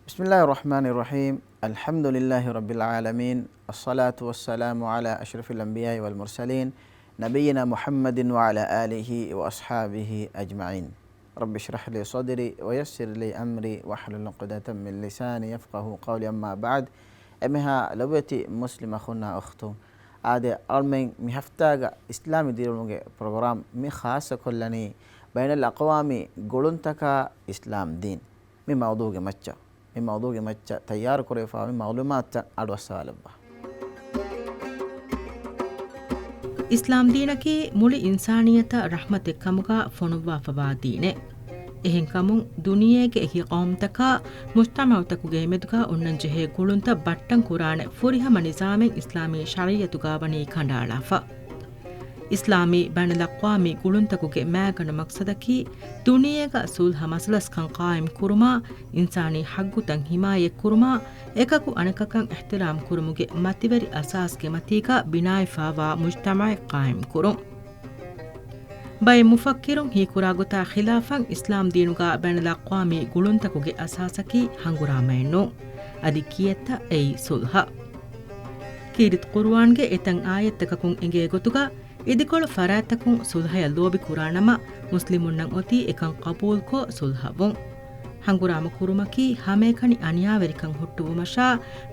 بسم الله الرحمن الرحيم الحمد لله رب العالمين الصلاة والسلام على أشرف الأنبياء والمرسلين نبينا محمد وعلى آله وأصحابه أجمعين رب اشرح لي صدري ويسر لي أمري واحلل عقدة من لساني يفقه قولي أما بعد أمها لبتي مسلم أخونا أختو عادة أرمين مهفتاق إسلامي ديرونغ بروغرام مي خاصة كلني بين الأقوام قلنتك إسلام دين مي موضوع مچا මේ මවුදුගේ මච්ච තයාර කරේෆාමි මාලුමාත් අඩවස්සාලබ්බා ඉස්ලාම් දීනකි මුලි ඉන්සානියත රහමත් එක්කමුගා ෆොනුවා ෆවාදීනේ එහෙන් කමුන් දුනියේගේ එහි කවම්තක මුස්තමවතකුගේ මෙදුකා උන්නන් ජෙහේ ගුළුන්ත බට්ටන් කුරාන ෆුරිහම නිසාමෙන් ඉස්ලාමී ශරීයතුගා වනී කණ්ඩාලාෆා ಇಸ್ಲಾಮಿ ಬಣಲಕ್ವಾಮಿ ಗುಳುಂತಕುಗೆ ಮ್ಯಾಗನ ಮಕ್ಸದಕಿ ದುನಿಯೇಗ ಸುಲ್ಹ ಮಸಲಸ್ಕಂ ಕಾಯಿಮ್ ಕುರುಮಾ ಇನ್ಸಾನಿ ಹಗ್ಗುತಂ ಹಿಮಾಯೆ ಕುರುಮಾ ಏಕಕು ಅಣಕಕಂ ಇಹ್ತಿರಾಮ್ ಕುರುಮುಗೆ ಮತಿವರಿ ಅಸಾಸ್ಗೆ ಮತೀಗ ಬಿನಾಯಿಫಾವಾ ಮುಜ್ತಮಾಯ್ ಕಾಯಿಮ್ ಕುರುಂ ಬೈ ಮುಫಕ್ಕಿರುಂ ಹೀ ಕುರಾಗುತಾ ಖಿಲಾಫಂ ಇಸ್ಲಾಂ ದೀನುಗಾ ಬಣಲಕ್ವಾಮಿ ಗುಳುಂತಕುಗೆ ಅಸಾಸಕಿ ಹಂಗುರಾಮೈನು ಅದಿ ಕಿಯತ್ತ ಐ ಸುಲ್ಹ ಕೀರಿತ್ ಕುರ್ವಾನ್ಗೆ ಎತಂ ಆಯತ್ತಕಕುಂ ಎಂಗೆ ಗೊತುಗಾ ಇದಿಕೊಳು ಫರಾತಕುಂ ಸುಲ್ಹಯ ಲೋಬಿ ಕುರಾಣಮ ಮುಸ್ಲಿಮುನ್ನಂ ಒತಿ ಎಕಂ ಕಬೂಲ್ ಕೋ ಸುಲ್ಹವುಂ ಹಂಗುರಾಮ ಕುರುಮಕಿ ಹಮೇಕಣಿ ಅನಿಯಾವೆರಿಕಂ ಹುಟ್ಟುವುಮಶಾ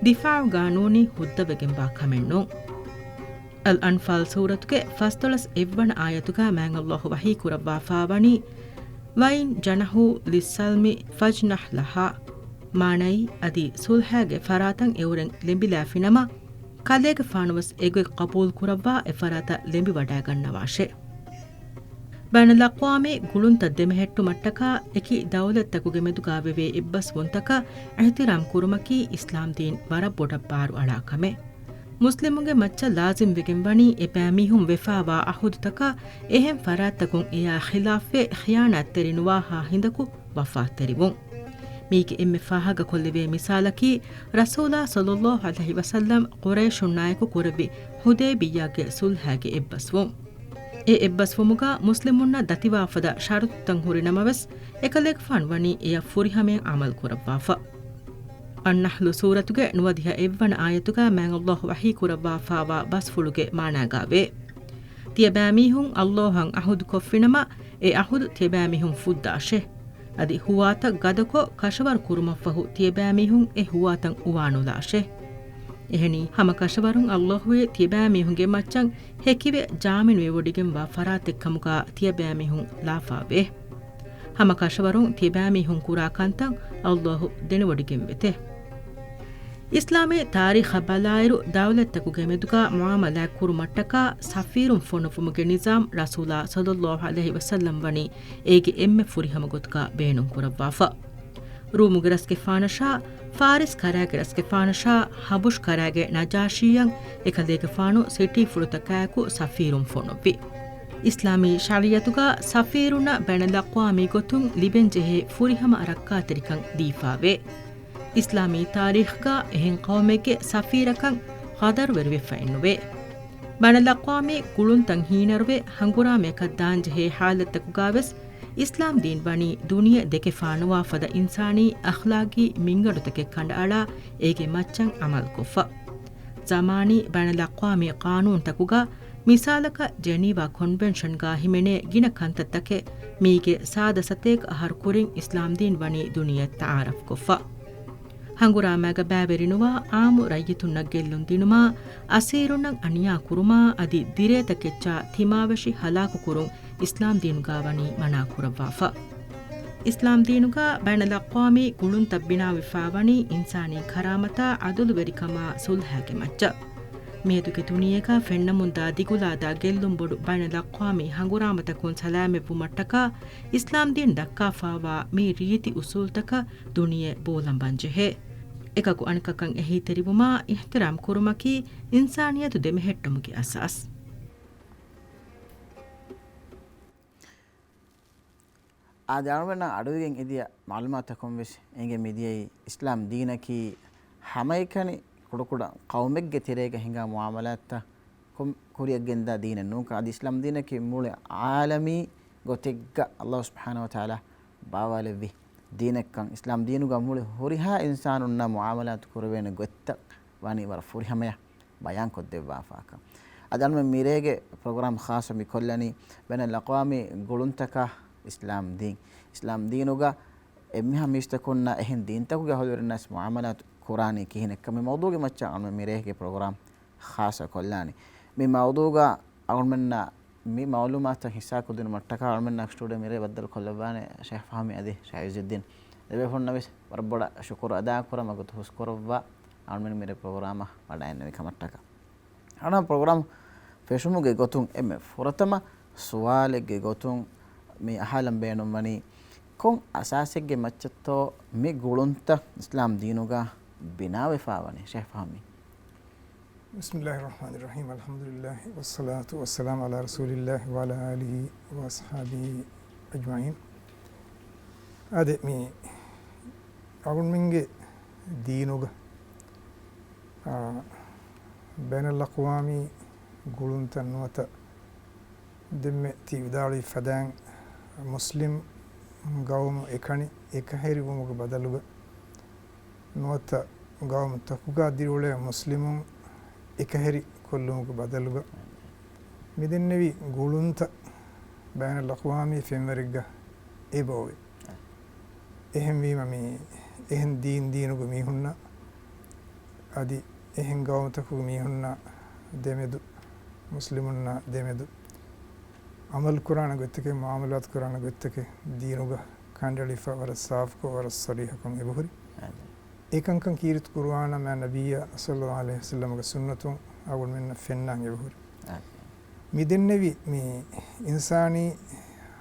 ದಿಫಾವ್ ಗಾನೂನಿ ಹುದ್ದವೆಗೆಂಬಾ ಕಮೆಣ್ಣು ಅಲ್ ಅನ್ಫಾಲ್ ಸೂರತುಗೆ ಫಸ್ತೊಳಸ್ ಎವ್ವಣ ಆಯತುಗ ಮ್ಯಾಂಗ್ ಅಲ್ಲಾಹು ವಹೀ ಕುರವ್ವಾ ಫಾವಣಿ ವೈನ್ ಜನಹು ಲಿಸ್ಸಲ್ಮಿ ಫಜ್ನಹ್ ಲಹಾ ಮಾಣೈ ಅದಿ ಸುಲ್ಹಾಗೆ ಫರಾತಂ ಎವರೆಂ ಲೆಂಬಿಲಾಫಿನಮ ಕಲೆಗೆ ಫಾನುವಸ್ ಎಗೆ ಕಬೂಲ್ ಕುರವ್ವಾ ಎಫರಾತ ಲೆಂಬಿ ವಡಾಗನ್ನವಾಶೆ ಬಣಲಕ್ವಾಮೆ ಗುಳುಂತ ದೆಮೆಹೆಟ್ಟು ಮಟ್ಟಕ ಎಕಿ ದೌಲತ್ತಕುಗೆ ಮೆದುಗಾವೆವೆ ಇಬ್ಬಸ್ ವಂತಕ ಎಹ್ತಿರಾಮ್ ಕುರುಮಕಿ ಇಸ್ಲಾಂ ದೀನ್ ವರ ಬೊಡಬ್ಬಾರು ಅಳಾಕಮೆ ಮುಸ್ಲಿಮುಗೆ ಮಚ್ಚ ಲಾಜಿಂ ವೆಗೆಂಬಣಿ ಎಪ್ಯಾಮಿಹುಂ ವೆಫಾವಾ ಅಹುದುತಕ ಎಹೆಂ ಫರಾತಕುಂ ಎಯಾ ಖಿಲಾಫೆ ಖಿಯಾನತ್ ತೆರಿನುವಾಹಾ ಹಿಂದಕು ವಫಾ ತೆರಿವುಂ ಮೀಗೆ ಎಮ್ಮೆ ಫಾಹಗ ಕೊಲ್ಲಿವೆ ಮಿಸಾಲಕಿ ರಸೂಲ ಸಲ್ಲಲ್ಲಾಹು ಅಲೈಹಿ ವಸಲ್ಲಂ ಕುರೈಶುನ್ ನಾಯಕು ಕುರವಿ ಹುದೈಬಿಯಾಗೆ ಸುಲ್ಹಾಗೆ ಎಬ್ಬಸ್ವು ಎ ಎಬ್ಬಸ್ವುಮುಗ ಮುಸ್ಲಿಮುನ್ನ ದತಿವಾಫದ ಶರತ್ತಂ ಹುರಿನಮವಸ್ ಎಕಲೆಗ್ ಫಾನ್ವನಿ ಎಯ ಫುರಿಹಮೆ ಅಮಲ್ ಕುರವ್ವಾಫ ಅನ್ನಹ್ಲು ಸೂರತುಗೆ ನುವದಿಹ ಎವ್ವನ ಆಯತುಗ ಮ್ಯಾಂಗ್ ಅಲ್ಲಾಹು ವಹೀ ಕುರವ್ವಾಫಾವಾ ಬಸ್ಫುಳುಗೆ ಮಾನಾಗಾವೆ ತಿಯಬಾಮಿಹುಂ ಅಲ್ಲಾಹಂ ಅಹುದ್ ಕೊಫ್ಫಿನಮ ಎ ಅಹುದ್ ತಿಯಬಾಮಿಹುಂ ಫುದ್ದಾಶೆ ಅದಿ ಹುವಾತ ಗದಕೊ ಕಶವರ್ ಕುರುಮಫಹು ತಿಯಬಾಮಿಹುಂ ಎ ಹುವಾತಂ ಉವಾನುಲಾಶೆ ಎಹನಿ ಹಮ ಕಶವರುಂ ಅಲ್ಲಾಹುವೆ ತಿಯಬಾಮಿಹುಂಗೆ ಮಚ್ಚಂ ಹೆಕಿವೆ ಜಾಮಿನುವೆ ಒಡಿಗೆಂಬ ಫರಾತೆಕ್ಕಮುಗ ತಿಯಬಾಮಿಹುಂ ಲಾಫಾವೆ ಹಮ ಕಶವರುಂ ತಿಯಬಾಮಿಹುಂ ಕುರಾಕಂತಂ ಅಲ್ಲಾಹು ದೆನೆ ಒಡಿಗೆಂಬೆತೆ ಇಸ್ಲಾಮಿ ತಾರೀಖ ಬಲಾಯಿರು ದೌಲತ್ತಕುಗೆ ಮೆದುಗ ಮುಆಮಲಾ ಕುರುಮಟ್ಟಕ ಸಫೀರುಂ ಫೊನುಫುಮುಗೆ ನಿಜಾಮ್ ರಸೂಲಾ ಸಲ್ಲಲ್ಲಾಹು ಅಲೈಹಿ ವಸಲ್ಲಂ ವನಿ ಏಗೆ ಎಮ್ಮೆ ಫುರಿಹಮ ಗೊತ್ಕ ಬೇಣುಂ ಕುರವ್ವಾಫ ರೂಮುಗೆ ರಸ್ಕೆ ಫಾನಶಾ ಫಾರಿಸ್ ಕರಾಗೆ ರಸ್ಕೆ ಫಾನಶಾ ಹಬುಷ್ ಕರಾಗೆ ನಜಾಶಿಯಂ ಎಕಲೇಗೆ ಫಾನು ಸಿಟಿ ಫುಳುತಕಾಕು ಸಫೀರುಂ ಫೊನುವಿ ಇಸ್ಲಾಮಿ ಶರಿಯತುಗ ಸಫೀರುನ ಬೆಣಲಕ್ವಾಮಿ ಗೊತುಂ ಲಿಬೆನ್ ಜೆಹೆ ಫುರಿಹಮ ಅರಕ್ಕಾ ತೆರಿಕಂ ದೀಫಾವೆ ಇಸ್ಲಾಮಿ ತಾರೀಖ್ಗ ಎಹೆಂ ಕೌಮೆಗೆ ಸಫೀರಕಂ ಖದರ್ ವೆರ್ವೆಫ ಎನ್ನುವೆ ಬಣಲಕ್ವಾಮೆ ಗುಳುಂತಂ ಹೀನರುವೆ ಹಂಗುರಾಮೆಕ ದಾಂಜೆಹೆ ಹಾಲತ್ತಕುಗಾವೆಸ್ ಇಸ್ಲಾಂ ದೀನ್ ಬಣಿ ದುನಿಯ ದೆಕೆ ಫಾನುವಾಫದ ಇನ್ಸಾನಿ ಅಖ್ಲಾಗಿ ಮಿಂಗಡುತಕೆ ಕಂಡ ಅಳ ಏಗೆ ಮಚ್ಚಂ ಅಮಲ್ ಕೊಫ ಜಮಾನಿ ಬಣಲಕ್ವಾಮೆ ಕಾನೂನ್ ತಕುಗ ಮಿಸಾಲಕ ಜೆನೀವಾ ಕನ್ವೆನ್ಷನ್ ಗಾ ಹಿಮೆನೆ ಗಿನ ಕಂತತ್ತಕೆ ಮೀಗೆ ಸಾದ ಸತೇಕ್ ಅಹರ್ ಕುರಿಂ ಇಸ್ಲಾಂ ದೀನ್ ಬಣಿ ದುನಿಯ ತಾರಫ್ ಕೊಫ ಹಂಗುರಾಮ್ಯಾಗ ಬ್ಯಾವೆರಿನುವ ಆಮು ರಯ್ಯಿತುನ್ನಗ್ ಗೆಲ್ಲುನ್ ದಿನುಮಾ ಅಸೀರುನ್ನಂ ಅನಿಯಾ ಕುರುಮಾ ಅದಿ ದಿರೇತ ಕೆಚ್ಚ ಥಿಮಾವಶಿ ಹಲಾಕು ಕುರುಂ ಇಸ್ಲಾಂ ದೀನುಗಾವನಿ ಮನಾ ಕುರವ್ವಾಫ ಇಸ್ಲಾಂ ದೀನುಗಾ ಬೈನಲಕ್ವಾಮಿ ಗುಳುನ್ ತಬ್ಬಿನಾ ವಿಫಾವನಿ ಇನ್ಸಾನಿ ಖರಾಮತ ಅದುಲು ವೆರಿಕಮ ಸುಲ್ಹಾಗೆ ಮಚ್ಚ ಮೇದುಗೆ ತುನಿಯೇಗ ಫೆನ್ನ ಮುಂದಾ ದಿಗುಲಾದ ಗೆಲ್ಲುಂ ಬೊಡು ಬೈನಲಕ್ವಾಮಿ ಹಂಗುರಾಮತಕುನ್ ಸಲಾಮೆವ್ವು ಮಟ್ಟಕ ಇಸ್ಲಾಂ ದೀನ್ ದಕ್ಕಾಫಾವಾ ಮೀ ರೀತಿ ಉಸೂಲ್ತಕ ದುನಿಯೆ ಬೋಲಂಬಂಜೆಹೆ එකකු අනිකකං එහි තෙරිවුමා ඉහ්තිරාම් කුරුමකි ඉන්සානියතු දෙමෙහෙට්ටමුගේ අසාස් ආදයාවන අඩුවෙන් ඉදිය මාලුමාතකොම් වෙස් එගේ මිදියයි ඉස්ලාම් දීනකි හැමයිකනි ಕುಡುಕುಡ ಕೌಮೆಗ್ಗೆ ತೆರೆಗೆ ಹಿಂಗ ಮುಆಮಲಾತ ಕುರಿಯಗೆಂದ ದೀನ ನೂಕ ಅದು ಇಸ್ಲಾಂ ದೀನಕ್ಕೆ ಮೂಳೆ ಆಲಮಿ ಗೊತೆಗ್ಗ ಅಲ್ಲಾಹ್ ಸುಬ್ಹಾನಹು ವ ತಆಲಾ ಬಾವಾಲೆವಿ deenekkan islam deenuga muli horiha insanunna muamalat kurwene gotta wani war furihamaya bayan koddewa faaka adan me mirege program khasa mi kollani bena laqwami guluntaka islam deenuga emmiha mistakonna ehen deentakuga holwernas muamalat qurani kihinekka me mawduge macca an me mirege program khasa kollani me mawduga awmenna mi मालूमात हिस्सा को दिन मट्टका और मैं next studio मेरे बदल खोलवाने शेख फहमी अदे शाइजुद्दीन दबे फोन नबिस पर बड़ा शुक्र अदा करा मगत हुस्करवा और मैं मेरे प्रोग्राम पढ़ाने में कमट्टका अना प्रोग्राम फेशुमु गे गोतुं एम फुरतमा सवाल गे गोतुं मी अहालम बेनो मनी कों असासे गे मच्चतो मी गुळुंता इस्लाम दीनुगा बिनावे फावने शेख फहमी बिस्मिल्लाहिर्रहमानिर्रहीम अल्हम्दुलिल्लाह वस्सलातु वस्सलाम अला रसूलिल्लाह व अला आलिहि व अस्हाबिहि अजमाइन अदे मी अगुन्मिंगे दीनुगा बैनल अक़वामी गुळुंतन्नुवत दिम्मे ती विदाली फदांग मुस्लिम गौम एकani ekaheri wumuga badaluga nuwata gawm takuga dirule muslimun ekaheri kollumuga badaluga midennevi gulunta bainal aqwami femeriga ebowe ehem wima mi ehen deenuga mihunna adi ehen gawm takuga mihunna demedu muslimunna demedu amal qur'ana gottake muamalat qur'ana gottake deenuga kandalifa war saaf ko war sariha kon ebohuri ekankan kirit qur'ana ma nabiyya sallallahu alaihi wasallam ga sunnatun awul minna fennan ebohuri midennevi mi insani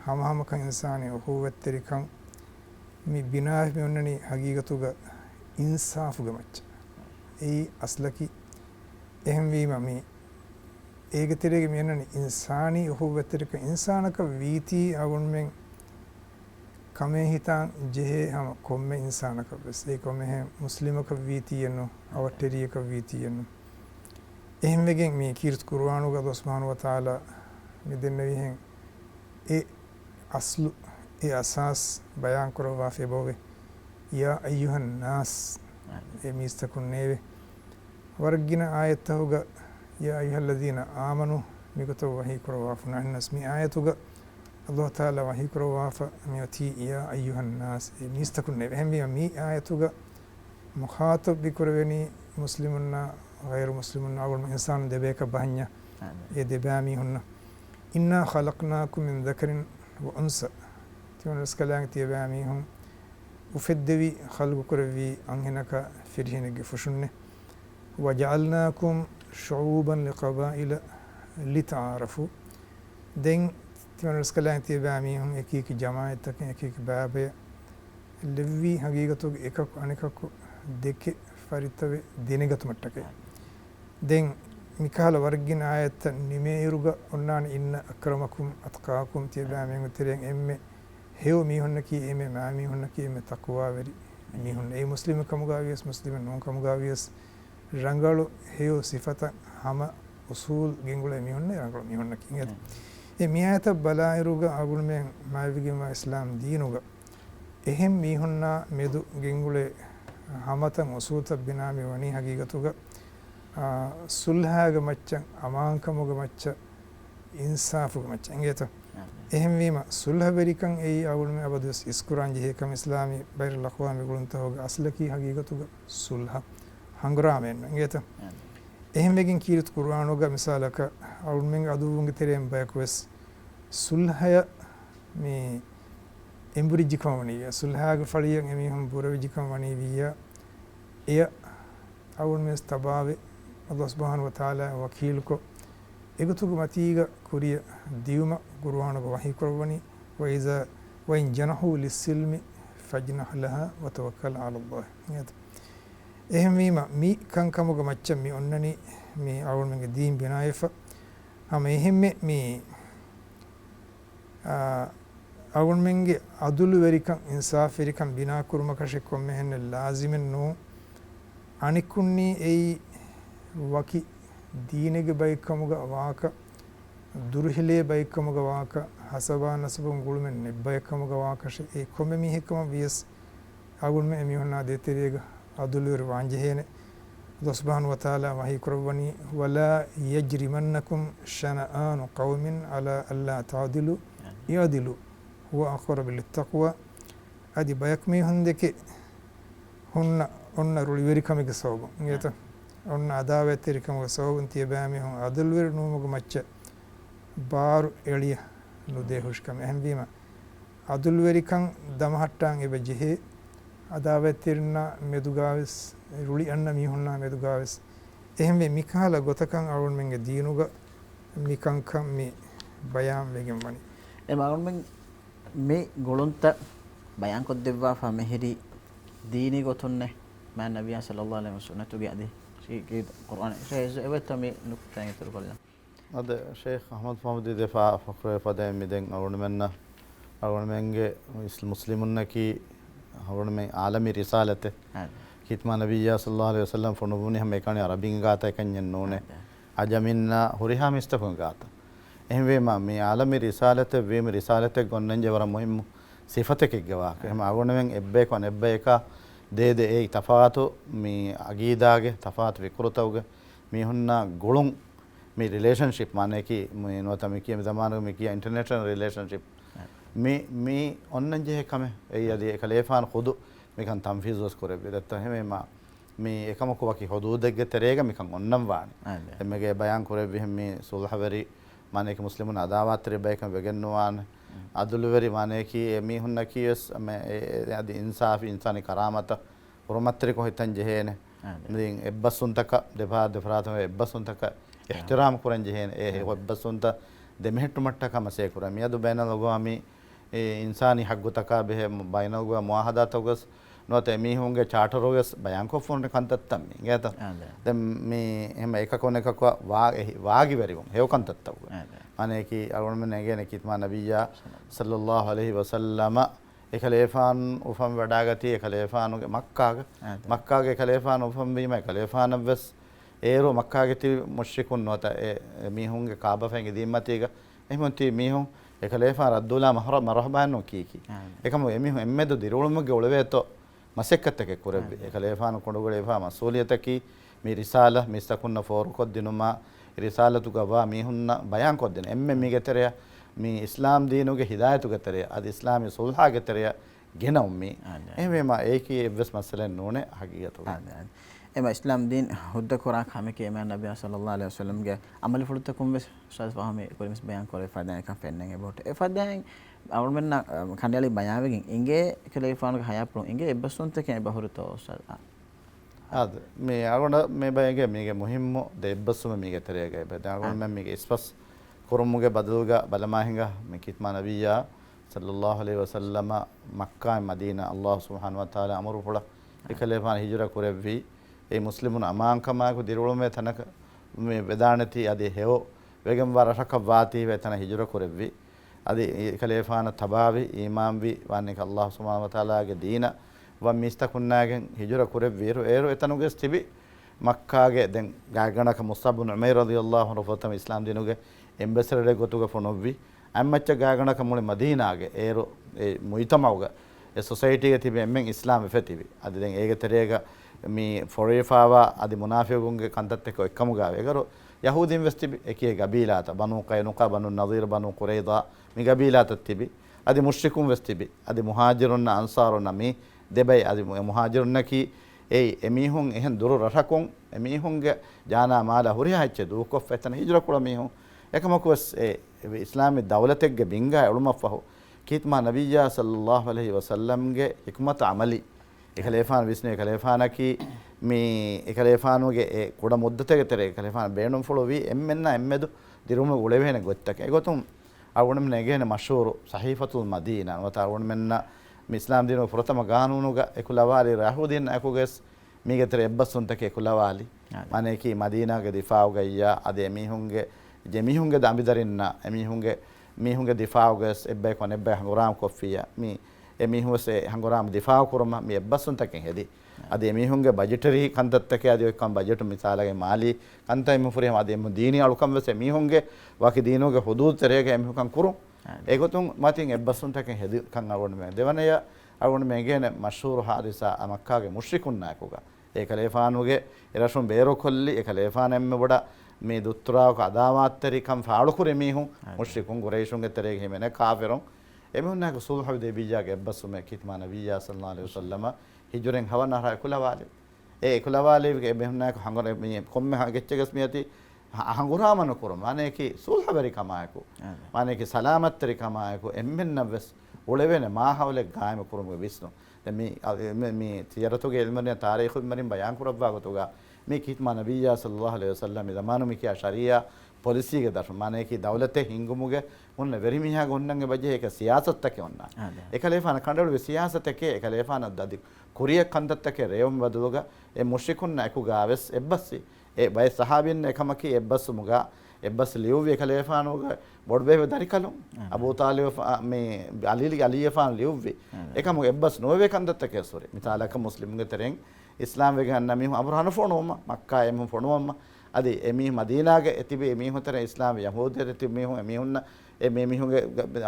hamahama kan insani uhuwattirikan mi binah mi onnani hagigatuga insafuga macca ei aslaki ehem wima mi ege terege mi onnani insani uhuwattirika insanaka viti awun men kame hitan jehe hama komme insanaka bes e komme he muslimaka viti yenno awatteriyaka viti yenno ehem wegen mi kirt qur'anuga Allah subhanahu wa ta'ala mi dennevi hen e aslu e asas bayan korwa fe boge ya ayyuhan nas e mistakun neve wargina ayatahuga ya ayyuhalladhina amanu migoto wahi korwa funa nasmi ayatuga Allah ta'ala wahi korwa fa miati ya ayyuhan nas e mistakun neve hem mi ayatuga mukhatab bikurveni muslimunna غير مسلمون أول إنسان دبيك بهنيا يدبامي هنا إنا خلقناكم من ذكر وأنثى تيون السكالان تيبامي هم وفدوي خلق كرفي أنهنك فرهنك فشنة وجعلناكم شعوبا لقبائل لتعارفوا دين تيون السكالان تيبامي هم يكيك جماعتك يكيك بابي اللي حقيقتك إكاك أنكاك ديك فارتوي دينيغت متكي den mikala wargin ayat nimeiruga onnan inna akramakum atqakum tibami nguteren emme hew mi honnaki emme maami honnaki emme taqwa veri mi honne e muslim kamugavies muslim non kamugavies rangalu hew sifata hama usul gengule mi honne rangalu mi honnaki nged e mi ayat balairuga agul men maavigima islam deenuga ehem mi honna medu gengule hamatan usulta binami wani hagigatuga sulhaga maccan amaankamuga macca insafuga macca engeta ehem wima sulha berikan ei awulme abadus iskuran je kam islami bayr laqwami gulunta hoga aslaki hagigatuga sulha hangramen engeta ehem wegen kirit qur'anuga misalaka awulmen aduvunge terem bayakwes sulhaya mi emburi jikamani sulhaga faliyan emi hum burawi jikamani wiya eya awulme stabawe Allah subhanahu wa ta'ala wakil ko egutugu matiga kuriya diuma qur'anuga wahi korwani wa iza wa in janahu lis-silmi fajnah laha wa tawakkal 'ala Allah ehem wima mi kankamuga macca mi onnani mi awulmenge deen binaifa hama ehemme mi awulmenge adulu verikan insaf verikan bina kuruma kashek komme henne lazimen no anikunni ei waki deenege baykamuga waaka durhile baykamuga waaka hasaba nasabun gulumen nebbaykamuga waaka she e komme mi hekama vies agul me emihunna deteriga adulur wanjehene Allah subhanahu wa ta'ala wahi kurwani wala yajrimannakum shana'anu qaumin ala alla ta'dilu yadilu huwa aqrabu littaqwa adi bayakmi hundeke hunna onna ruli verikamige sobo ngeta onna adawe terikam sobo tiyabami hun adul ver numugo macca baru eliya nu dehushkam ehmbima adul verikan damahattan ebe jehe adawe tirna medugaves ruli anna mihunna medugaves ehme mikala gotakan arun menge diinuga mikankam mi bayam vegen wani arun men me golunta bayan ko devwa fa mehri dini gotunne ma nabiy sallallahu alaihi wasallam tugi ade shi qur'an shi evetta me nukta ngetur kolla ade sheikh ahmad muhammad defa fakre fada miden arun menna arun menge muslimunna ki arun men alami risalate kitma nabiy sallallahu alaihi wasallam fonubuni ham ekani arabin gaata ekanyen none ajaminna huriha mistafun gaata ehme ma me alami risalate ve me risalate gonnanje wara muhim sifateke gawa ehme agonemen ebbe kon ebbe eka de e tafawatu mi agidage tafawatu vikrutawge mi hunna gulun mi relationship mane ki me no tami ki zamanu me ki international relationship mi onnanje kame ei adi ekalefan khudu mikan tanfizos korebe datta heme ma mi ekama ko waki hududegge terega mikan onnam waani emege bayan korebe hemi sulhaveri mane ki muslimun adawat rebe kan vegennuwan adulveri mane ki mi hunna ki es me adi insaf insani karamata hurmatri ko hitan jehene min ebbasunta defrato ebbasunta ihtiram kuran jehene ebbasunta demehtu matta kama se kuran mi adu bainal logami insani haggutaka behe bainal go muahadatogas note mi hunge charteroges bayanko phone kantattam ngeta dem mi hema ekakone ekakwa waagi verivum hew kantattaw ane ki agon negene kitma nabiyya sallallahu alaihi wasallam ekalefan ufam wadagati ekalefanu makkage ekalefan ufam bima ekalefan ves ero makkage ti mushrikun nota mi hunge kaaba fenge dimmatiga ehmonti mi hun ekalefan raddula marhaban kiki ekam emi hun emmedo dirulumuge ulweto masekkatake kurabbi ekalefan kondugole efa masuliyataki mi risala mistakunna for koddinuma risalatu gawa mi hunna bayan koddin emme mi getere mi islam deenuge hidayatu getere ad islami sulha getere gena ummi emme ma eki evs masalen none hagiyatu ema islam din hudda qur'an khame ke ma nabiy sallallahu alaihi wasallam ge amal furutakum bes shaz fahame kolis bayan kore fadan ka fennenge bot e fadan awul menna khandali bayawegen inge kelefan ga hayapun inge ebbasunta ke bahuruto ad me agona me bayege mege muhimmo de ebbasuma mege terege be agona me mege ispas kurumuge badulga balamahinga me kitma nabiyya sallallahu alaihi wasallam makkah madina allah subhanahu wa taala amru pula ekelefan hijra kurevvi e muslimun amankama ko dirulume tanaka me vedanati ade hewo vegam warashaka vati vetana hijra kurevvi adi ekelefan tabavi imamvi wanne allah subhanahu wa taala ge deena wa mistakunnagen hijra kurevvi ero etanuge stibi makkage den gaganaka musab ibn umayr radiyallahu anhu fatam islam dinuge ambassador gotuga fonovvi ammacha gaganaka mule madinage ero e muitamawga e society ge tibe men islam fetibi adi den ege terega mi forefawa adi munafiqunge kantat ek ekkamuga egaro yahudin vestibi ekiye gabilata banu qaynuqa banu nadir banu qurayda mi gabilata tibi adi mushrikun vestibi adi muhajirun ansarun mi debay adi muhajirun ki ei emihun ehen duru ratakun emihunge jana mala huriya hacce du ko fetana hijra kula mihun ekamakos e islami dawlategge binga uluma fahu kitma nabiyya sallallahu alaihi wasallam ge hikmat amali ekalefan visne ekalefana ki mi ekalefanu ge e kuda muddate tere ekalefan beenum folovi emmenna emmedu diruma ulevene gottake egotum awunam negene mashhur sahifatul madina wata awun menna mi islam dinu pratama ganunuga ekulawali rahudin akuges mige tere ebbasunta ke ekulawali mane ki madina ge difauga ya ade mihunge je mihunge dambidarinna mihunge difauges ebbe kon ebbe hanguram kofiya mi emihuse hangoram difaa kurma mi ebbasunta ken hedi ade emihunge budgetary kantattake ade ekam budget misalage mali kanta emufuri ade em dini alukam wese emihunge waki dinuge hudud terege emhukan kuru egotun matin ebbasunta ken hedi kan awon me devanaya ಅವನು ಮೇಗೇನೆ ಮಶೂರು ಹಾರಿಸ ಮಕ್ಕಾಗೆ ಮುಷ್ರಿಕುನ್ನಾಕುಗ ಏ ಖಲೇಫಾನುಗೆ ಎರಶುಂ ಬೇರೋ ಕೊಲ್ಲಿ ಏ ಖಲೇಫಾನ್ ಎಮ್ಮೆ ಬಡ මේ දුත්‍රාවක අදාමාත්තරිකම් ෆාඩුකුරේ මීහුන් මුෂ්රිකුන් ගුරයිෂුන්ගේ තරේ හිමෙන කාෆිරුන් එමුන්නක සුල්හු දෙබියාගේ එබ්බසුම කිත්මා නබියා සල්ලල්ලාහු අලයිහි වසල්ලම හිජුරෙන් හවනහර කුලවාලේ ඒ කුලවාලේ එබෙන්නක හංගර මේ කොම්මෙ ගෙච්චගස් මියති හංගුරාමන කුරම අනේකි සුල්හබරිකමායකු අනේකි සලාමත්තරිකමායකු එම්මෙන්නවස් ඔලෙවෙන මාහවලේ ගායම කුරම විස්නු දැන් මේ තියරතුගේ එල්මනේ තාරීඛුල් මරින් බයන් කුරබ්වා ගතුගා මේ කිත්මා නබියා සල්ලල්ලාහු අලයිහි වසල්ලම දමානු මිකියා ශරියා පොලිසියගේ දර්ශන මානේ කි දවලතේ හිංගුමුගේ මුන්න වෙරිමිහා ගොන්නන්ගේ බජේ එක සියාසත්තකේ ඔන්න එකලේෆාන කණ්ඩවල සියාසතකේ එකලේෆාන දදි කුරිය කන්දත්තකේ රේවම් බදුලුග ඒ මුෂ්රිකුන් නයිකු ගාවස් එබ්බස්සි ඒ බය සහාබින් එකමකි එබ්බස්සු මුගා එබ්බස් ලියුවි එකලේෆානුගේ බොඩ්බේ දරිකලු අබූ තාලිබ් මේ අලියෆාන් ලියුවි එකම එබ්බස් නොවේ කන්දත්තකේ සොරේ මිතාලක මුස්ලිම්ගේ තරෙන් ඉස්ලාම් වෙගන්න මිහු අබරහන ෆොනෝම මක්කා එමු ෆොනෝම අදි එමි මදීනාගේ එතිබේ මිහුතර ඉස්ලාම් යහූදෙර එති මිහු මිහුන්න මේ මිහුගේ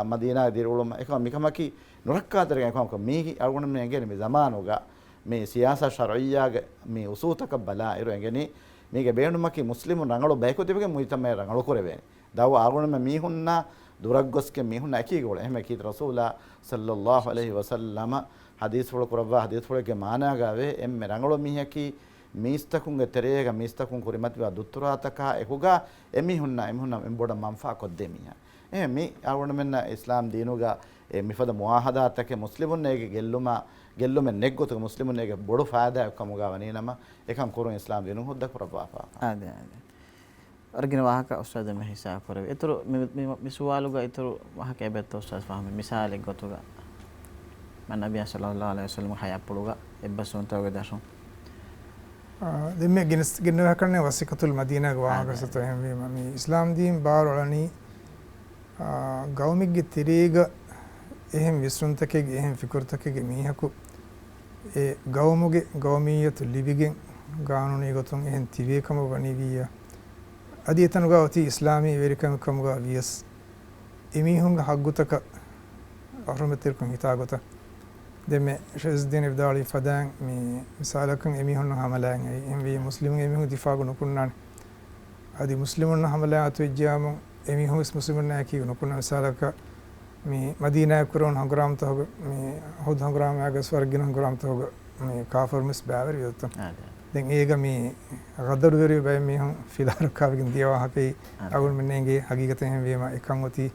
මදීනා දිරුලම එක මිකමකි නුරක්කාතර එකම මේකි අරුණ මේ ගෙනේ මේ zamanuga මේ සියාසා ශරයියාගේ මේ උසූතක බලා ඉරු එගනේ මේක බේනුමකි මුස්ලිමුන් රංගලෝ බයිකෝ තිබගේ මුයිතම රංගලෝ කරවෙන්නේ දව අරුණ මේ මිහුන්නා දුරග්ගොස්කේ මිහුන්න ඇකීගෝල එහෙම කීත රසූලා සල්ලල්ලාහු අලයිහි වසල්ලම හදීස් වල කරවා හදීස් වලගේ මානාගාවේ එම්මෙ රංගලෝ මිහකි මිස්තකුන්ගේ තරේග මිස්තකුන් කුරිමත් වා දුත්තරාතක එකුගා එමිහුන්න එමුන්න එම්බොඩ මන්ෆා කොද්දෙමියා මේ අරුණ මෙන්න ඉස්ලාම් දීනුගා මිෆද මුආහදාතක මුස්ලිමුන්නේගේ ගෙල්ලුම නෙග්ගොත මුස්ලිමුන්නේගේ බොඩු ෆායදා කමුගා වනේනම එකම් කුරුන් ඉස්ලාම් දීනු හොද්ද කරපාපා ආද අර්ගින ವಾಹಕ උස්තාද මේ හිසා කරවේ ඒතර මේ සුවාලුගා ඒතර ವಾಹක එබෙත් උස්තාද ෆහම මිසාලෙක් ගොතුගා මන් නබිය සල්ලල්ලාහු අලයිහි වසල්ලම හයප්පුලුගා එබ්බසොන් තවගේ දශොන් දෙමෙ ගෙනව කරන්නේ වසිකතුල් මදීනාගේ වාහකසත එහෙම මේ ඉස්ලාම් දීන් බාර වලනි ගෞමිග්ගේ තිරේග එහෙම විශ්රුන්තකේ එහෙම ෆිකුර්තකේ මීහකු ඒ ගෞමුගේ ගෞමීයතු ලිවිගෙන් ගානුනේ ගොතුන් එහෙන් තිවේකම වනිවිය අධිතනුගා ඔති ඉස්ලාමී වෙරිකම කමුගා වියස් එමිහුන්ගේ හග්ගුතක අරමෙතෙල්කම් හිතාගොත දෙමෙ ශෙස්දින ඉබ්දාලි ෆදාන් මේ මිසාලකන් එමිහුන් හමලයන් එම්වි මුස්ලිමුන් එමිහුන් දිෆා ගුණකුන්නාන අදි මුස්ලිමුන් හමලයන් අතුජ්ජාම එමිහුන් මුස්ලිමුන් නැකි ගුණකුන්නා මිසාලක මේ මදීනා කුරෝන් හංගරාම් තහග මේ හොද හංගරාම් යග ස්වර්ගින හංගරාම් තහග මේ කාෆර් මිස් බෑවර යොත දැන් ඒක මේ ගදරු වෙරි බය මිහුන් ෆිලාර කාවකින් දියවා හකේ අගුන් මෙන්නේගේ හගීගතෙන් වීම එකන් ඔති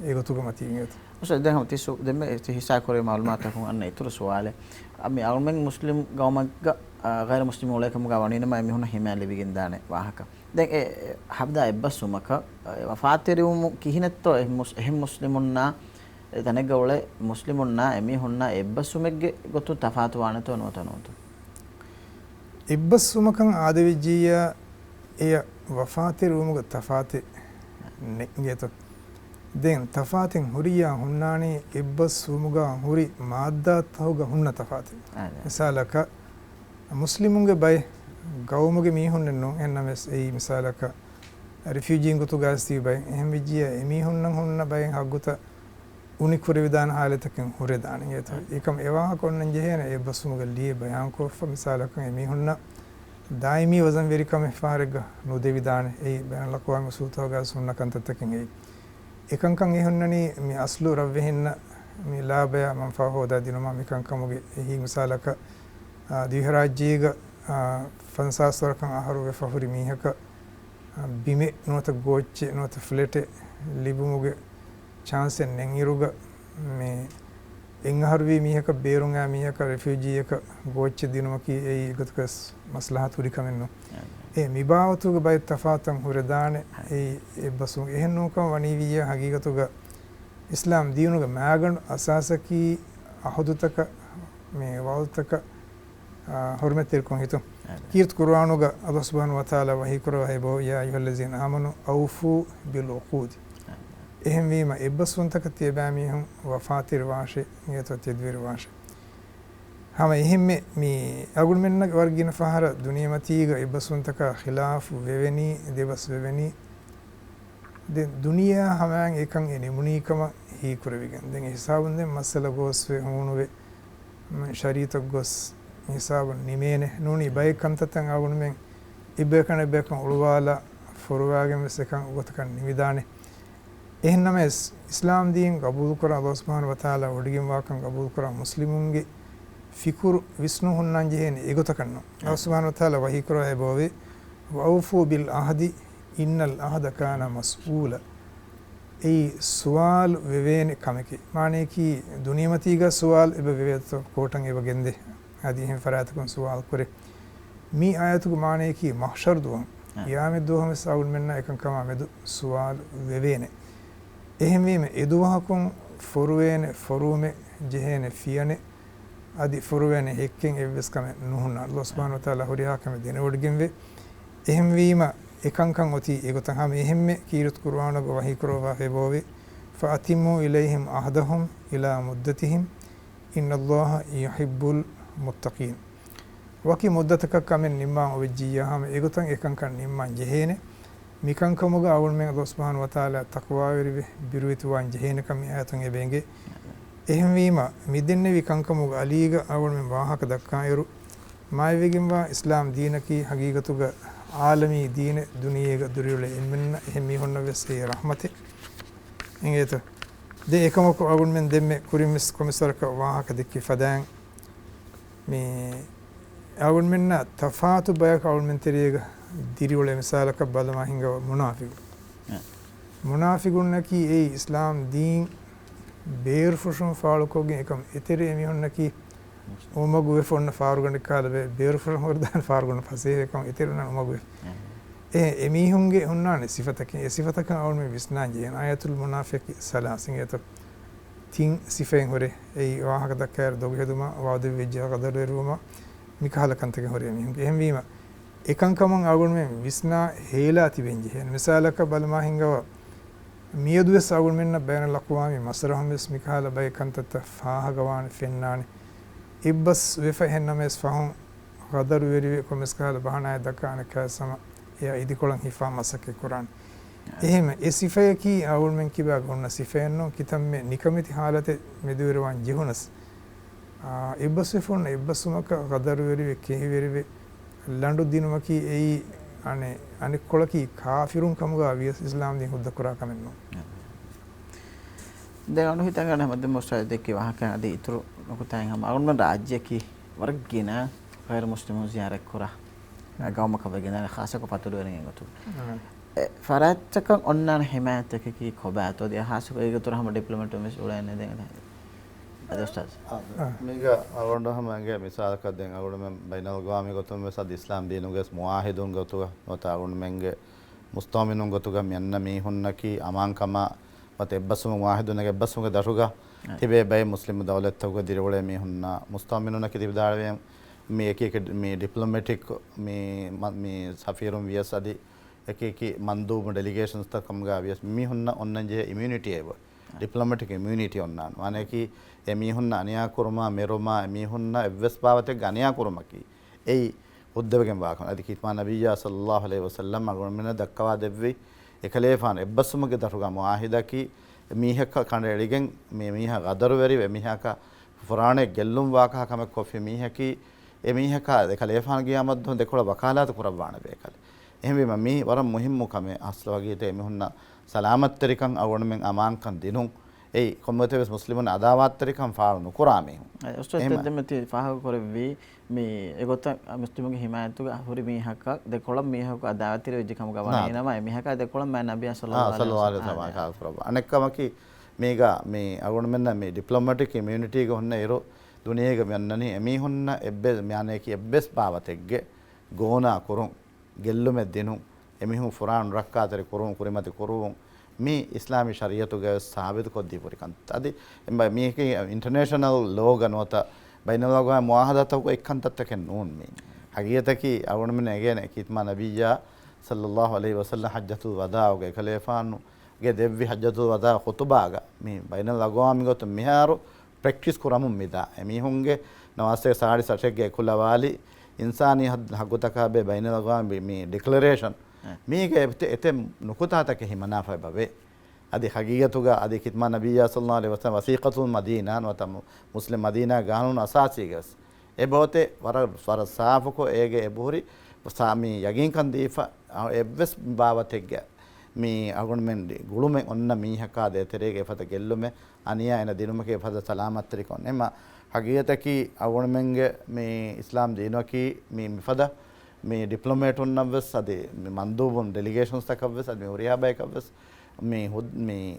ඒගොතුක මතියත උස දැන් හම් තිසු දෙමෙ හිසා කරේ මාලුමාත් අකුන් අන්න ඊතර සුවාලේ අපි අල්මෙන් මුස්ලිම් ගවමග්ග ගෛර මුස්ලිම් වලකම ගවණින මම මිහුන හිමැලි විගින් දානේ වාහක දැන් ඒ හබ්දා එබ්බසුමක වෆාතිරුම් කිහිනත්තෝ එහෙම් මුස්ලිමුන්නා තනගවල මුස්ලිමුන්නා එමිහුන්නා එබ්බසුමෙග්ගේ ගොතු තෆාතු වනතෝ නොතනෝතු එබ්බසුමකන් ආදවිජීය එය වෆාතිරුමුග තෆාති නෙග්ගේත දැන් තෆාතින් හුරියා හුන්නානේ එබ්බසුමුගා හුරි මාද්දාතහුග හුන්න තෆාති මිසාලක මුස්ලිමුන්ගේ බය ගෞමුගේ මීහුන්න නෝ එන්නමස් ඒ මිසාලක රිෆියුජීන් ගොතු ගාස්ති බය එහෙම විජිය එමිහුන්න හුන්න බය හග්ගුත උනිකුරි විදාන හාලතකින් හුරේ දාන යත ඒකම ඒවා කොන්නන් ජෙහෙන එබ්බසුමුග ලිය බයන් කොෆ මිසාලක එමිහුන්න දායිමි වසන් වෙරිකම ෆාරග නොදෙවි දාන ඒ බයන් ලකවම සූතෝගා සුන්න කන්තතකින් ඒ එකංකන් එහුන්නනි මේ අස්ලු රවෙහින්න මේ ලාභය මන්ෆා හොදා දිනම මිකංකමුගේ එහි මිසාලක දිහරාජ්‍යයක ෆන්සාස්වරකන් අහරු වෙෆහුරි මීහක බිමෙ නොත ගෝච්චේ නොත ෆ්ලෙටේ ලිබුමුගේ chance nengiruga me engarwi mihaka berunga mihaka refugee එක ගෝච්ච දිනමකි ඒ ගතකස් මස්ලහත් උරිකමෙන්නු ඒ මිබාවතුග බයි තෆාතම් හුරදාන ඒ බසු එහෙන්නෝකම වනීවිය හගීගතුග ඉස්ලාම් දිනුග මෑගන් අසාසකි අහදුතක මේ වෞතක හොර්මෙතෙල් කොන් හිතු කීර්ත කුර්ආනුග අල්ලාහ් සුබ්හානහු වතාලා වහී කරව හේබෝ යා අයුහල්ලසීන ආමනු අවෆු බිල් උකූද් එහෙම වීම එබ්බසුන්තක තියබෑමිහුන් වෆාතිර වාෂේ නියතව තෙද්විර වාෂේ හැම එහෙම මේ අගුණ මෙන්න වර්ගින ෆහර දුනියමතීග එබ්බසුන්තක ඛිලාෆ් වෙවෙනි දෙවස් වෙවෙනි දෙ දුනියා හැමයන් එකන් එනි මුනීකම හී කරවිගෙන් දැන් හිසාබුන් දැන් මස්සල ගෝස්වේ හුණුවේ ಶರೀತಕ್ಕೆ ಗೊಸ್ ಹಿಸಾಬ್ ನಿಮೇನೆ ನೂನಿ ಬೈಕ್ ಕಂತತ್ತಂಗೆ ಅವನು ಮೆಂಗ್ ಇಬ್ಬೇಕಣೆ ಬೇಕಂ ಉಳುವಾಲ ಫುರುವಾಗೆ ಮೆಸಕಂ ಗೊತ್ತಕಂ ನಿಮಿದಾನೆ එහෙන්නම ඉස්ලාම් දීන් කබූල් කර අල්ලාහ් සුබ්හානහු වතාලා ඔඩිගින් වාකම් කබූල් කර මුස්ලිමුන්ගේ ෆිකුරු විස්නු හුන්නන් ජෙහෙන ඒගොත කන්නවා අල්ලාහ් සුබ්හානහු වතාලා වහී කරා එබෝවේ වෞෆු බිල් අහදි ඉන්නල් අහද කාන මස්ඌල ඒ සුවාල් වෙවේන කමකි මානේ කි දුනියමතිග සුවාල් එබ වෙවේත කොටන් එබ ගෙන්දේ හදීහෙන් ෆරාතකුන් සුවාල් කරේ මී ආයතුක මානේ කි මහෂර් දුවන් යාමෙ දුවම සවුල් මෙන්න එකන් කම මෙදු සුවාල් වෙවේන එහෙම වීම එදුවහකුන් ෆොරුවේන ෆොරුමෙ ජෙහෙන ෆියනේ අදි ෆොරුවේන එක්කෙන් එවස්කම නුහුන අල්ලාහ් සුබ්හානහු වතාලා හොරියාකම දෙන ඔඩගෙන් වේ එහෙම වීම එකංකන් ඔති ඒගොතන් හැම එහෙම්මෙ කීරුත් කුර්ආනක වහී කරවා හේබෝවේ ෆාතිමු ඉලයිහිම් අහදහුම් ඉලා මුද්දතිහිම් ඉන්නල්ලාහ යුහිබ්බුල් මුත්තකීන් වකි මුද්දතක කමෙන් නිම්මා ඔවිජියාම ඒගොතන් එකංකන් නිම්මා ජෙහෙනේ මිකංකමුග අවුල් මෙන් අල්ලාහ් සුබ්හානහු වතාලා තක්වා වෙරිවේ බිරුවිතුවන් ජෙහෙන කම ආයතන් එබෙන්ගේ එහෙම වීම මිදෙන්නේ විකංකමුග අලීග අවුල් මෙන් වාහක දක්කායරු මායවෙගින් වා ඉස්ලාම් දීනකි හගීගතුග ආලමී දීන දුනියේග දුරියුල එම්මන්න එහෙම මිහොන්න වෙස්සේ රහමතේ එංගේත දෙ එකමක අවුල් මෙන් දෙම්මේ කුරිමිස් කොමිසරක වාහක දෙක්කි ෆදාන් මේ අවුල් මෙන්න තෆාතු බයක අවුල් මෙන් තෙරියේග දිරිවල මිසාලක බලමා හිඟ මුනාෆිගුන් නකි ඒ ඉස්ලාම් දීන් බේර් ෆුෂුන් ෆාලුකෝගෙන් එකම ඉතරේ මිහොන්න නකි ඔමගු වෙෆොන්න ෆාරුගන් කාලේ බේර් ෆුෂුන් හොරදාන් ෆාරුගන් ෆසේ එකම ඉතරේ නන ඔමගු එමිහුන්ගේ හොන්නානේ සිෆතක ඒ සිෆතක අවුල් මේ විස්නාන් ජේන ආයතුල් මුනාෆික් සලාසින් එත තින් සිෆෙන් හොරේ ඒ වාහක දක්කර දොගෙදුමා වාද විජ්ජා කදර දරුවම මිකහල කන්තක හොරේ මිහුන්ගේ එහෙම වීම එකංකමන් අවුල් මෙන් විස්නා හේලා තිබෙන් ජෙහෙන මිසාලක බලමා හිඟව මියදුස් අවුල් මෙන්න බෑන ලකුවාමි මසරහම් මිස් මිකහල බයි කන්තත ෆාහගවාන ෆෙන්නානි ඉබ්බස් වෙෆහෙන්නමස් ෆහම් ගදරු වෙරිවේ කොමස් කහල බහනාය දකාන කසම යා ඉදිකොලන් හිෆා මසකේ කුරාන් එහෙම ඒ සිෆයකි අවුල් මෙන් කිබා ගොන්න සිෆයන්නෝ කිතම් මේ නිකමිති حالතේ මෙදුවරවන් ජිහුනස් ඉබ්බස් වෙෆොන්න ඉබ්බස්මක ගදරු වෙරිවේ කෙහි වෙරිවේ ලඬු දිනුමකි එයි අනේ අනික් කොලකි කාෆිරුන් කමුගා වියස් ඉස්ලාම් දින් හුද්ද කරා කමෙන්නෝ දැන් අනු හිතන් ගන්න මැද මොස්ටා දෙකේ වහකන අද ඉතුරු නොකුතෙන් හැම අරුණ රාජ්‍යකි වර්ගින ගෛර මුස්ලිමුන් ziyaret කරා ගාමක වගෙන ખાસක පතුරු වෙනින් ගතු ෆරාත්තක ඔන්නාන හිමායතකකි කොබාතෝ දී හාසක ඒගතුර හැම ඩිප්ලොමැට් මෙස් උලන්නේ දැන් අද උස්තාද් මේක අවුරුදු හැමගේ මිසාලක දැන් අවුරුදු මම බයිනල් ගාමි ගොතුම මෙසද ඉස්ලාම් දීනුගේ මුවාහිදුන් ගොතුග මත අවුරුදු මංගේ මුස්තාමිනුන් ගොතුග මෙන්න මේ හොන්නකි අමාංකම මත එබ්බසුම මුවාහිදුනගේ එබ්බසුමගේ දරුග තිබේ බයි මුස්ලිම් දවලත්තක දිරවලේ මේ හොන්න මුස්තාමිනුනකි දිවිදාරවේ මේ එක මේ ඩිප්ලොමැටික් මේ සෆීරුන් වියසදි එක මන්දූබ ඩෙලිගේෂන්ස් තකම්ගා වියස් මේ හොන්න ඔන්නන්ජේ ඉමුනිටි එව ඩිප්ලොමැටික් ඉමුනිටි ඔන්නාන වනකි එමිහුන්න අනියා කුරුමා මෙරුමා එමිහුන්න එවස් පාවතේ ගණයා කුරුමකි එයි උද්දවගෙන් වාකන අදි කිත්මා නබියා සල්ලල්ලාහු අලයිහි වසල්ලම් අගොන්මන දක්කවා දෙව්වි එකලේෆාන එබ්බසුමගේ දරුගා මුආහිදකි මීහක කණ්ඩෙලිගෙන් මේ මීහ ගදරු වෙරි වෙමිහක ෆුරානේ ගෙල්ලුම් වාකහ කම කොෆි මීහකි එමිහක එකලේෆාන ගියාමත් හොඳ දෙකොළ වකාලාත කුරවාන බේකල එහෙම මේ වර මුහිම්මු කම අස්ල වගේට එමිහුන්න සලාමත් තරිකන් අවුණමෙන් අමාංකන් දිනුම් ඒ කොම්මතෙස් මුස්ලිමුන් අදාවාත්තරිකම් ෆාරුණු කුරාමේ උස්තාද් දෙමෙති ෆාහක කරවි මේ ඒගොත මුස්ලිමුගේ හිමායතුග හොරි මීහක දෙකොළම් මීහක අදාවතිර විජකම ගවන එනම මීහක දෙකොළම් මෑ නබිය සල්ලල්ලාහු අලයිහි වසල්ලම් අනෙක්කමකි මේගා මේ අවුණමෙන් මේ ඩිප්ලොමැටික් ඉමුනිටි එක හොන්න ඒරෝ දුනියේක මෙන්නනි එමි හොන්න එබ්බෙස් මෙයානේ කි එබ්බෙස් පාවතෙක්ගේ ගෝනා කුරුන් ගෙල්ලුමෙ දිනු එමිහු ෆුරාන් රක්කාතරි කුරුන් කුරිමති කුරුන් මේ ඉස්ලාමී ශරියතුගේ සාබිත කොද්දී පරිකන්ත අද මේක ඉන්ටර්නැෂනල් ලෝ ගනවත බයිනලගා මුආහදතක එක්කන්තත්තක නෝන් මේ හගියතකි අවුණම නගෙන කිත්මා නබියා සල්ලල්ලාහු අලයිහි වසල්ලම් හජ්ජතුල් වදාගේ කලේෆානු ගේ දෙව්වි හජ්ජතුල් වදා ඛුතුබාගා මේ බයිනලගා මිගොත මිහාරු ප්‍රැක්ටිස් කරමුම් මිදා එමිහුන්ගේ නවාස්තේ සාඩි සටෙක්ගේ කුලවාලි ඉන්සානි හග්ගතකබේ බයිනලගා මේ ඩික්ලරේෂන් මේක එතෙ නුකුතාතක හිමනාෆයි බවේ adi hagigatuga adi kitma nabiyya sallallahu alaihi wasallam wasiqatul madina watam muslim madina ganun asasigas e bote war saafako ege e buhuri sami yagin kan difa evves bawategga mi agun men gulumen onna mi haka de terege fata gellume aniya ena dinumake fata salamatri kon ema hagiyataki agun menge mi islam dinwaki mi fada mi diplomat onnavves adi mi mandubun delegations takavves adi uriya baikavves mi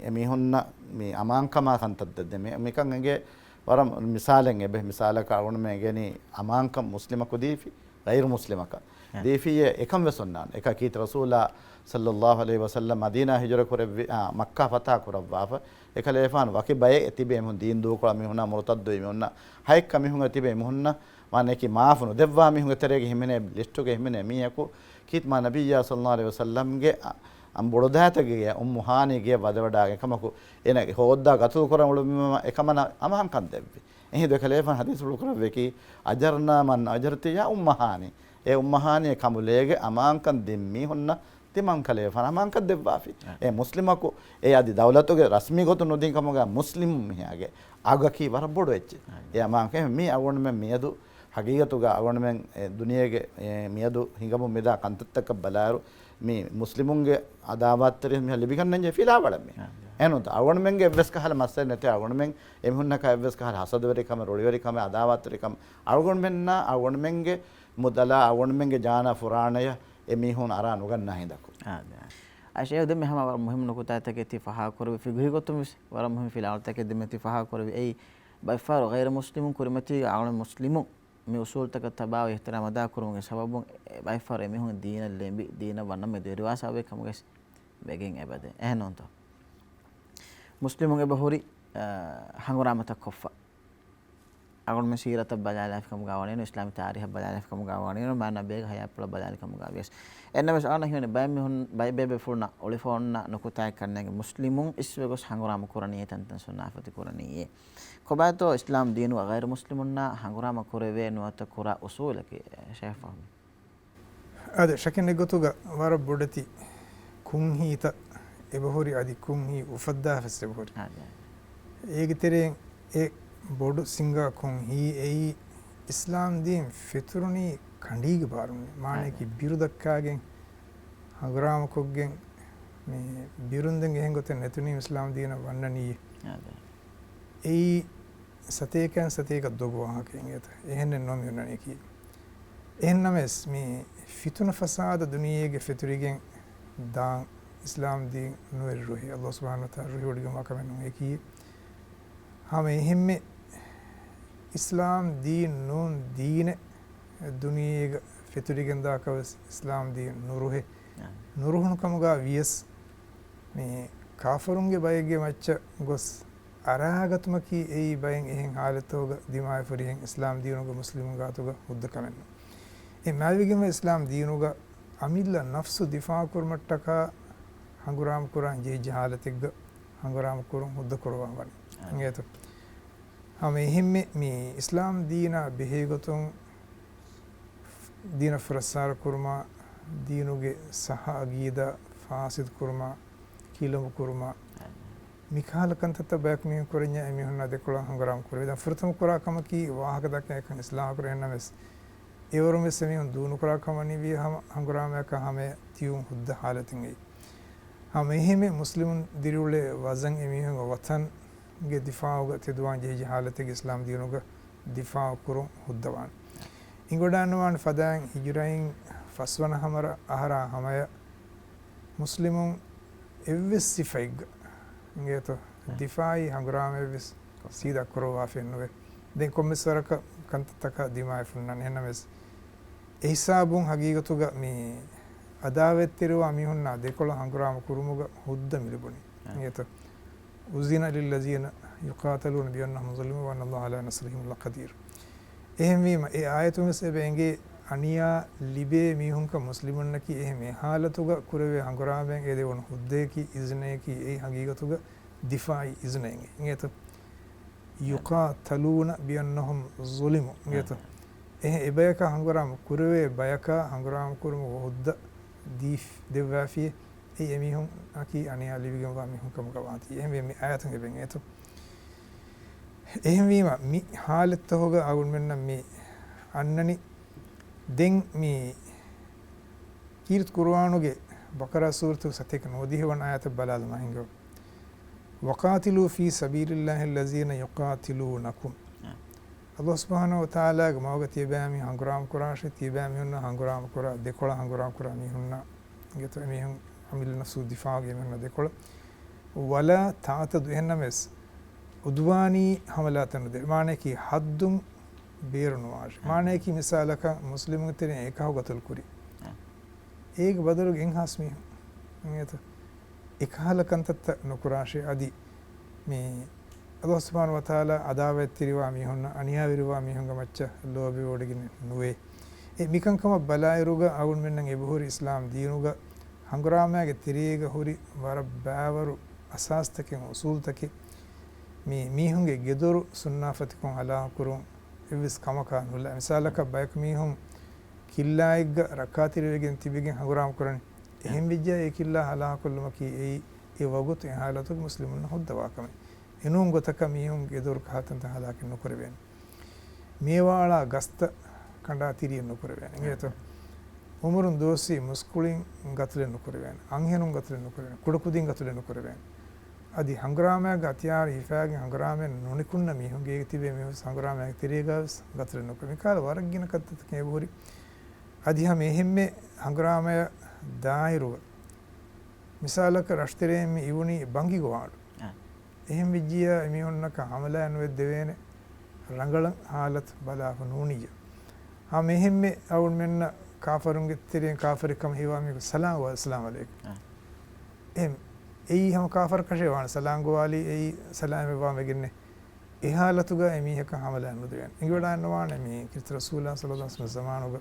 emi honna mi amankama kantadde mi kan ege waram misalen ebe misalaka agun megeni amankam muslimako difi gairu muslimaka difiye ekam vesonnan ekakit rasula sallallahu alaihi wasallam madina hijra korevvi makkah fata koravva ekalefan waki baye etibe mun din du ko mi huna murtaddo mi honna haik mi hunga tibe mi honna mane ki maafunu devwa mi hunga terege himene listu ge himene mi yako kit ma nabiyya sallallahu alaihi wasallam ge am bododatage ge hani ge wadawada ekamaku ena hodda gatu koramulu ekamana amahan kan devvi ehi de kalefan hadis lu koravve ki ajarna man ajarti ya hani e hani kamulege amankan dimmi honna timan kalefan amankan devwafi e muslimako e adi dawlatuge rasmi gotu nodin kamuga muslim mihage agaki war bodu ecche e amanke mi agon men miyadu hagigatuga agon men duniyege miyadu hingamu meda kantattaka balaru mi muslimunge adawattare mi libikanne fila walamme enot agon menge evves kahala masse nete agon men emhunna ka evves kahala hasadwari kam roliwari kam adawattare kam agon menna agon menge mudala agon menge jana furanaya emihun ara nuganna hindako ashe de me hama muhim nukuta take tifaha korbi fighi gotum wara muhim filal take de me tifaha korbi ei bayfar ghayr muslimun kurimati agon muslimun mi usul taka tabaw ihtiram ada kurum sababun bayfar emihun deena lembi deena wanna me de riwasa abe kamuges begin ebade ehnonto muslimun e bahuri hanguramata koffa agon me sirata balala kam gawani no islami tarikh balala kam gawani no mana beg haya pula balala kam gawies enna mes ana hine bay me hun bay bebe furna olifonna nukutai kannege muslimun iswegos hanguram kurani tantan sunafati kurani kobato islam dinu ghair muslimunna hangurama kureve no atakura usulaki sheikh fahmi ade shakene gotuga wara bodati kunhita ebahori adi kunhi ufadda fesse bahori ege tereng e bodu singa kunhi ei islam din fitruni kandige barunne mane ki birudakkagen hangurama koggen me birunden ehen goten netuni islam dina wannani ei sateken sateka dogwa haken eta ehenne nomi unani ki ennames me fituna fasada duniyege fitrigen dan islam din noer ruhi allah subhanahu wa taala ruhi odigam akamen eki hame himme islam din nun dine duniyege fitrigen da ka islam din nuruhe nuruhun kamuga vies me kafirunge bayege macca gos arahagatmaki ei bayen ehen halatoga dimay furihen islam diinuga muslimuga atuga hudda kamen e mavigeme islam diinuga amilla nafsu difa kurmattaka hanguram kuran je jahalategga hanguram kurun hudda kurwa wani ngeto hame himme mi islam diina behegotun diina frasar kurma diinuge saha agida fasid kurma kilam kurma mikhala kantata back me korenya emi honna dekola hangaram kore da furtum kora kamaki wahaka dakka kan islam korena mes evorum semi on dunu kora kamani vi hangaram ka hame tium hudda halatin ei hame hime muslimun dirule wazan emi hon watan ge difaaga tedwan je halatin islam dinuga difaa kurum huddawan ingodanwan fadan hijrain faswana hamara ahara hamaya muslimun evvis sifaig ngeto difai hangrame vis sida korwa fenwe den kommissaraka kantaka dimay funnan henames ehsabun hagigatuga mi adavettirwa mi honna dekola hangrama kurumuga hudda milibuni ngeto uzina lil ladina yuqataluna bi annahum zalimun wa anna allaha ala nasrihim laqadir ehmi ma e ayatu mesebenge aniya libe mi hunka muslimunnaki ehme halatuga kurave hanguramen ede won huddeki izneki ei hagigatuga difai iznenge ngeto yuqataluna bi annahum zulimu ngeto ebayaka hanguram kurave bayaka hanguram kurum hudda dif devafi ඒ එමිහුන් අකි අනියා ලිවිගම වා මිහුන් කම කවාති එහෙම මේ ආයතන ගෙබෙන් ඒතු එහෙම වීම මි හාලත් හොග අගුන් මෙන්න මේ අන්නනි දෙන් මේ කීර්ත කුර්ආනුගේ බකරා සූරතු සතේක නොදිහවන ආයත බලාල මහින්ගෝ වකාතිලු ෆී සබීලිල්ලාහි allazina යුකාතිලූනකුම් අල්ලාහ් සුබ්හානහු වතාලා ගමවග තියබෑමි හංගුරාම් කුරාෂ තියබෑමි හුන්න හංගුරාම් කුරා දෙකොළ හංගුරාම් කුරා මිහුන්න ගෙත මිහුන් අමිල්න සූ දිෆාගේ මෙන්න දෙකොළ වලා තාතදු එන්නමස් උද්වානී හමලාතන දෙ මානේ කි හද්දුම් බේරනවාජ මානේ කි මිසාලක මුස්ලිමුන් තෙරේ එකව ගතල් කුරි ඒක බදරු ගෙන් හස්මි මේත එකහලකන්තත් නොකුරාෂේ අදි මේ අල්ලාහ් සුබ්හානහු වතාලා අදාවත් තිරිවා මිහුන්න අනියා විරුවා මිහුන්ග මච්ච ලෝබි වඩගින නුවේ ඒ මිකංකම බලායරුග අවුන් මෙන්නන් එබහුරි ඉස්ලාම් දීනුග හංගුරාමයාගේ තිරීග හුරි වර බෑවරු අසාස්තකෙන් උසූල්තකෙ මේ මිහුන්ගේ ගෙදොරු සුන්නාෆතිකොන් අලා කුරුන් එවිස් කමකා නුල මිසාලක බයක මිහුන් කිල්ලායිග්ග රකාතිරෙගෙන් තිබෙගෙන් හංගුරාම කරන්නේ එහෙම විජ්ජා ඒ කිල්ලා අලා කොල්ලම කි ඒ වගුත් එහාලතු මුස්ලිමුන් හොද්දවාකම එනුම් ගොතක මිහුන් ගෙදොරු කහතන්ත හදාකින් නොකරවෙන මේවාලා ගස්ත කණ්ඩා තිරියෙන් නොකරවෙන ඒත උමරුන් දෝසි මුස්කුලින් ගතුලෙන් නොකරවෙන අංහෙනුම් ගතුලෙන් නොකරවෙන කුඩකුදින් ගතුලෙන් නොකරවෙන අදි හංගරාමයා ගතියාර හිෆාගේ හංගරාමෙන් නොනිකුන්න මිහුන්ගේ තිබේ මේ හංගරාමයා තිරේගස් ගතුලෙන් නොකරවෙන කාල වරගින කත්තත කේබුරි අදි හැම එහෙම්මේ හංගරාමයා දායිරුව මිසාලක රෂ්තරයෙන් ඉවුනි බංගි ගවාඩු එහෙම විජ්ජිය එමිහොන්නක හමලා යනුවෙත් දෙවේනේ රංගල හාලත් බලාප නූනිය හා මෙහෙම්මේ අවුන් මෙන්න කාෆරුන්ගේ තිරෙන් කාෆරිකම හිවාමික සලාම් වා අස්ලාම් අලයිකුම් එම් එයි හැම කාෆර් කෂේ වාන සලාම් ගෝවාලි එයි සලාම් වා මෙගින්නේ එහාලතුග එමිහක හමලා යනු දෙවේන ඉංගවඩා යනවානේ මේ කිරිත රසූලුල්ලාහ සල්ලල්ලාහු අලයිහි වසල්ලම් සමානුග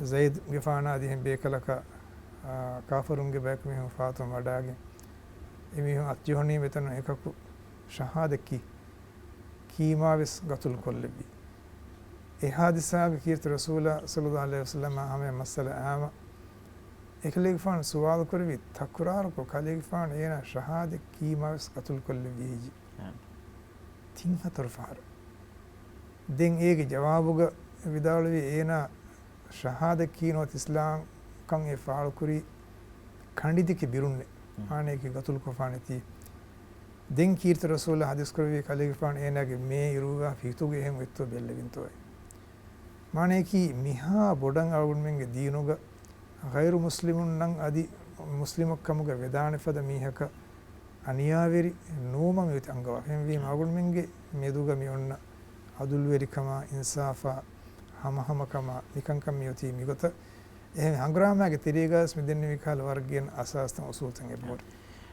زيد ගෆානා දිහෙන් බේකලක කාෆරුන්ගේ බෑක මිහු ෆාතුම වඩාගේ එමිහු අත්ජොහනී මෙතන එකකු ශහාදකි කීමාවිස් ගතුල් කොල්ලෙබි එහාදිසාගේ කීර්ති රසූලා සල්ලල්ලාහු අලයිහි වසල්ලම හැම මසල ආම එකලෙක් ෆාන් සුවාල් කරවි තකුරාර කො කලෙක් ෆාන් එන ශහාද කීමාවිස් ගතුල් කොල්ලෙබි තින් හතර ෆාර දෙන් ඒගේ ජවාබුග විදාලවි එන ශහාද කීනොත් ඉස්ලාම් කන් ඒ ෆාල් කුරි කණ්ඩිතික බිරුන්නේ ආනේක ගතුල් කොෆානති දෙන් කීර්ත රසූල හදිස් කරවි කලෙගෆාන එනගේ මේ ඉරුවා ෆිතුගේ එහෙම වෙත්තු බෙල්ලවින්තෝයි මානේකි මිහා බොඩන් අවුන් මෙන්ගේ දීනුග ගෛරු මුස්ලිමුන් නම් අදි මුස්ලිමකමුග වේදාන ෆද මීහක අනියාවෙරි නෝම මෙත අංගව එහෙම වීම අවුන් මෙන්ගේ මෙදුග මියොන්න අදුල් වෙරිකම ඉන්සාෆා හමහමකම නිකංකම් මියොති මිගත එහෙම හංගරාමයාගේ තිරේගස් මිදෙන්නේ විකාල වර්ගයෙන් අසාස්තම උසූතන් එබොර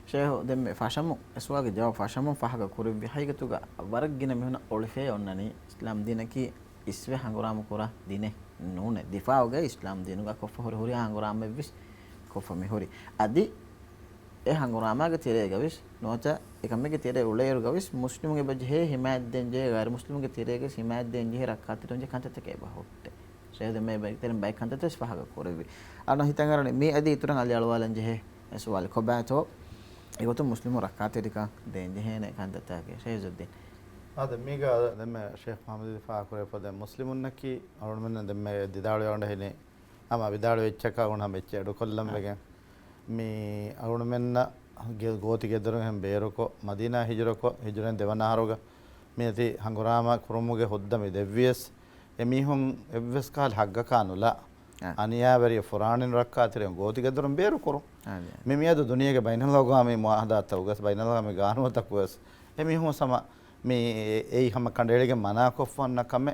ෂේහ් දෙම් ෆාෂමු එස්වාගේ ජවාබ ෆාෂමු ෆහග කුරි විහයිගතුග වර්ගින මෙහුන ඔලිෆේ ඔන්නනි ඉස්ලාම් දිනකි ඉස්වේ හංගරාම කුරා දිනේ නෝනේ දිෆාවගේ ඉස්ලාම් දිනුග කොෆ හොරි හොරි හංගරාම විස් කොෆ මෙහොරි අදි ඒ හංගරාමයාගේ තිරේගවිස් නොච එකමගේ තිරේ උලේරු ගවිස් මුස්ලිමුගේ බජේ හිමායත් දෙන් ජේ ගාර මුස්ලිමුගේ තිරේගේ හිමායත් දෙන් ජේ රක්කාතිරොන් ජේ කන්තතකේ බහොට්ටේ ෂේහ් දෙම් මේ බයිතරන් බයි කන්තතස් ෆහග කුරි අන හිතංගරනේ මේ අදි ඉතුරන් අලි අලවාලන් ජේ එස්වාල් කොබාතෝ ඒගොතු මුස්ලිමු රක්කාතිරික දෙන් ජේ නේ කන්තතකේ ෂේහ් zuddin අද මේක දැන් ෂේඛ් මුහම්මද් දිෆා කරේ පොද මුස්ලිමුන්නකි අවුරුමෙන් දැන් මේ දිදාಳು යවන්න හෙනේ අම විදාಳು වෙච්චක වුණා මෙච්ච එඩු කොල්ලම් වෙගෙන් මේ අවුරුමෙන් ගෝති ගෙදරෙන් හැම් බේරකෝ මදීනා හිජරකෝ හිජරෙන් දෙවනාරෝග මේති හංගුරාම කුරුමුගේ හොද්දමි දෙවියස් එමිහුන් එවස් කාල් හග්ග කානුලා අනියාවරිය ෆුරානින් රක්කාතිරෙන් ගෝති ගෙදරෙන් බේරු කුරු මේ මියද දුනියගේ බයිනල්ලාගාමේ මුආහදාත් උගස් බයිනල්ලාගාමේ ගානුවතක් වස් එමිහුන් සම මේ ඒ හැම කණ්ඩේලගේ මනාකොෆන්න කම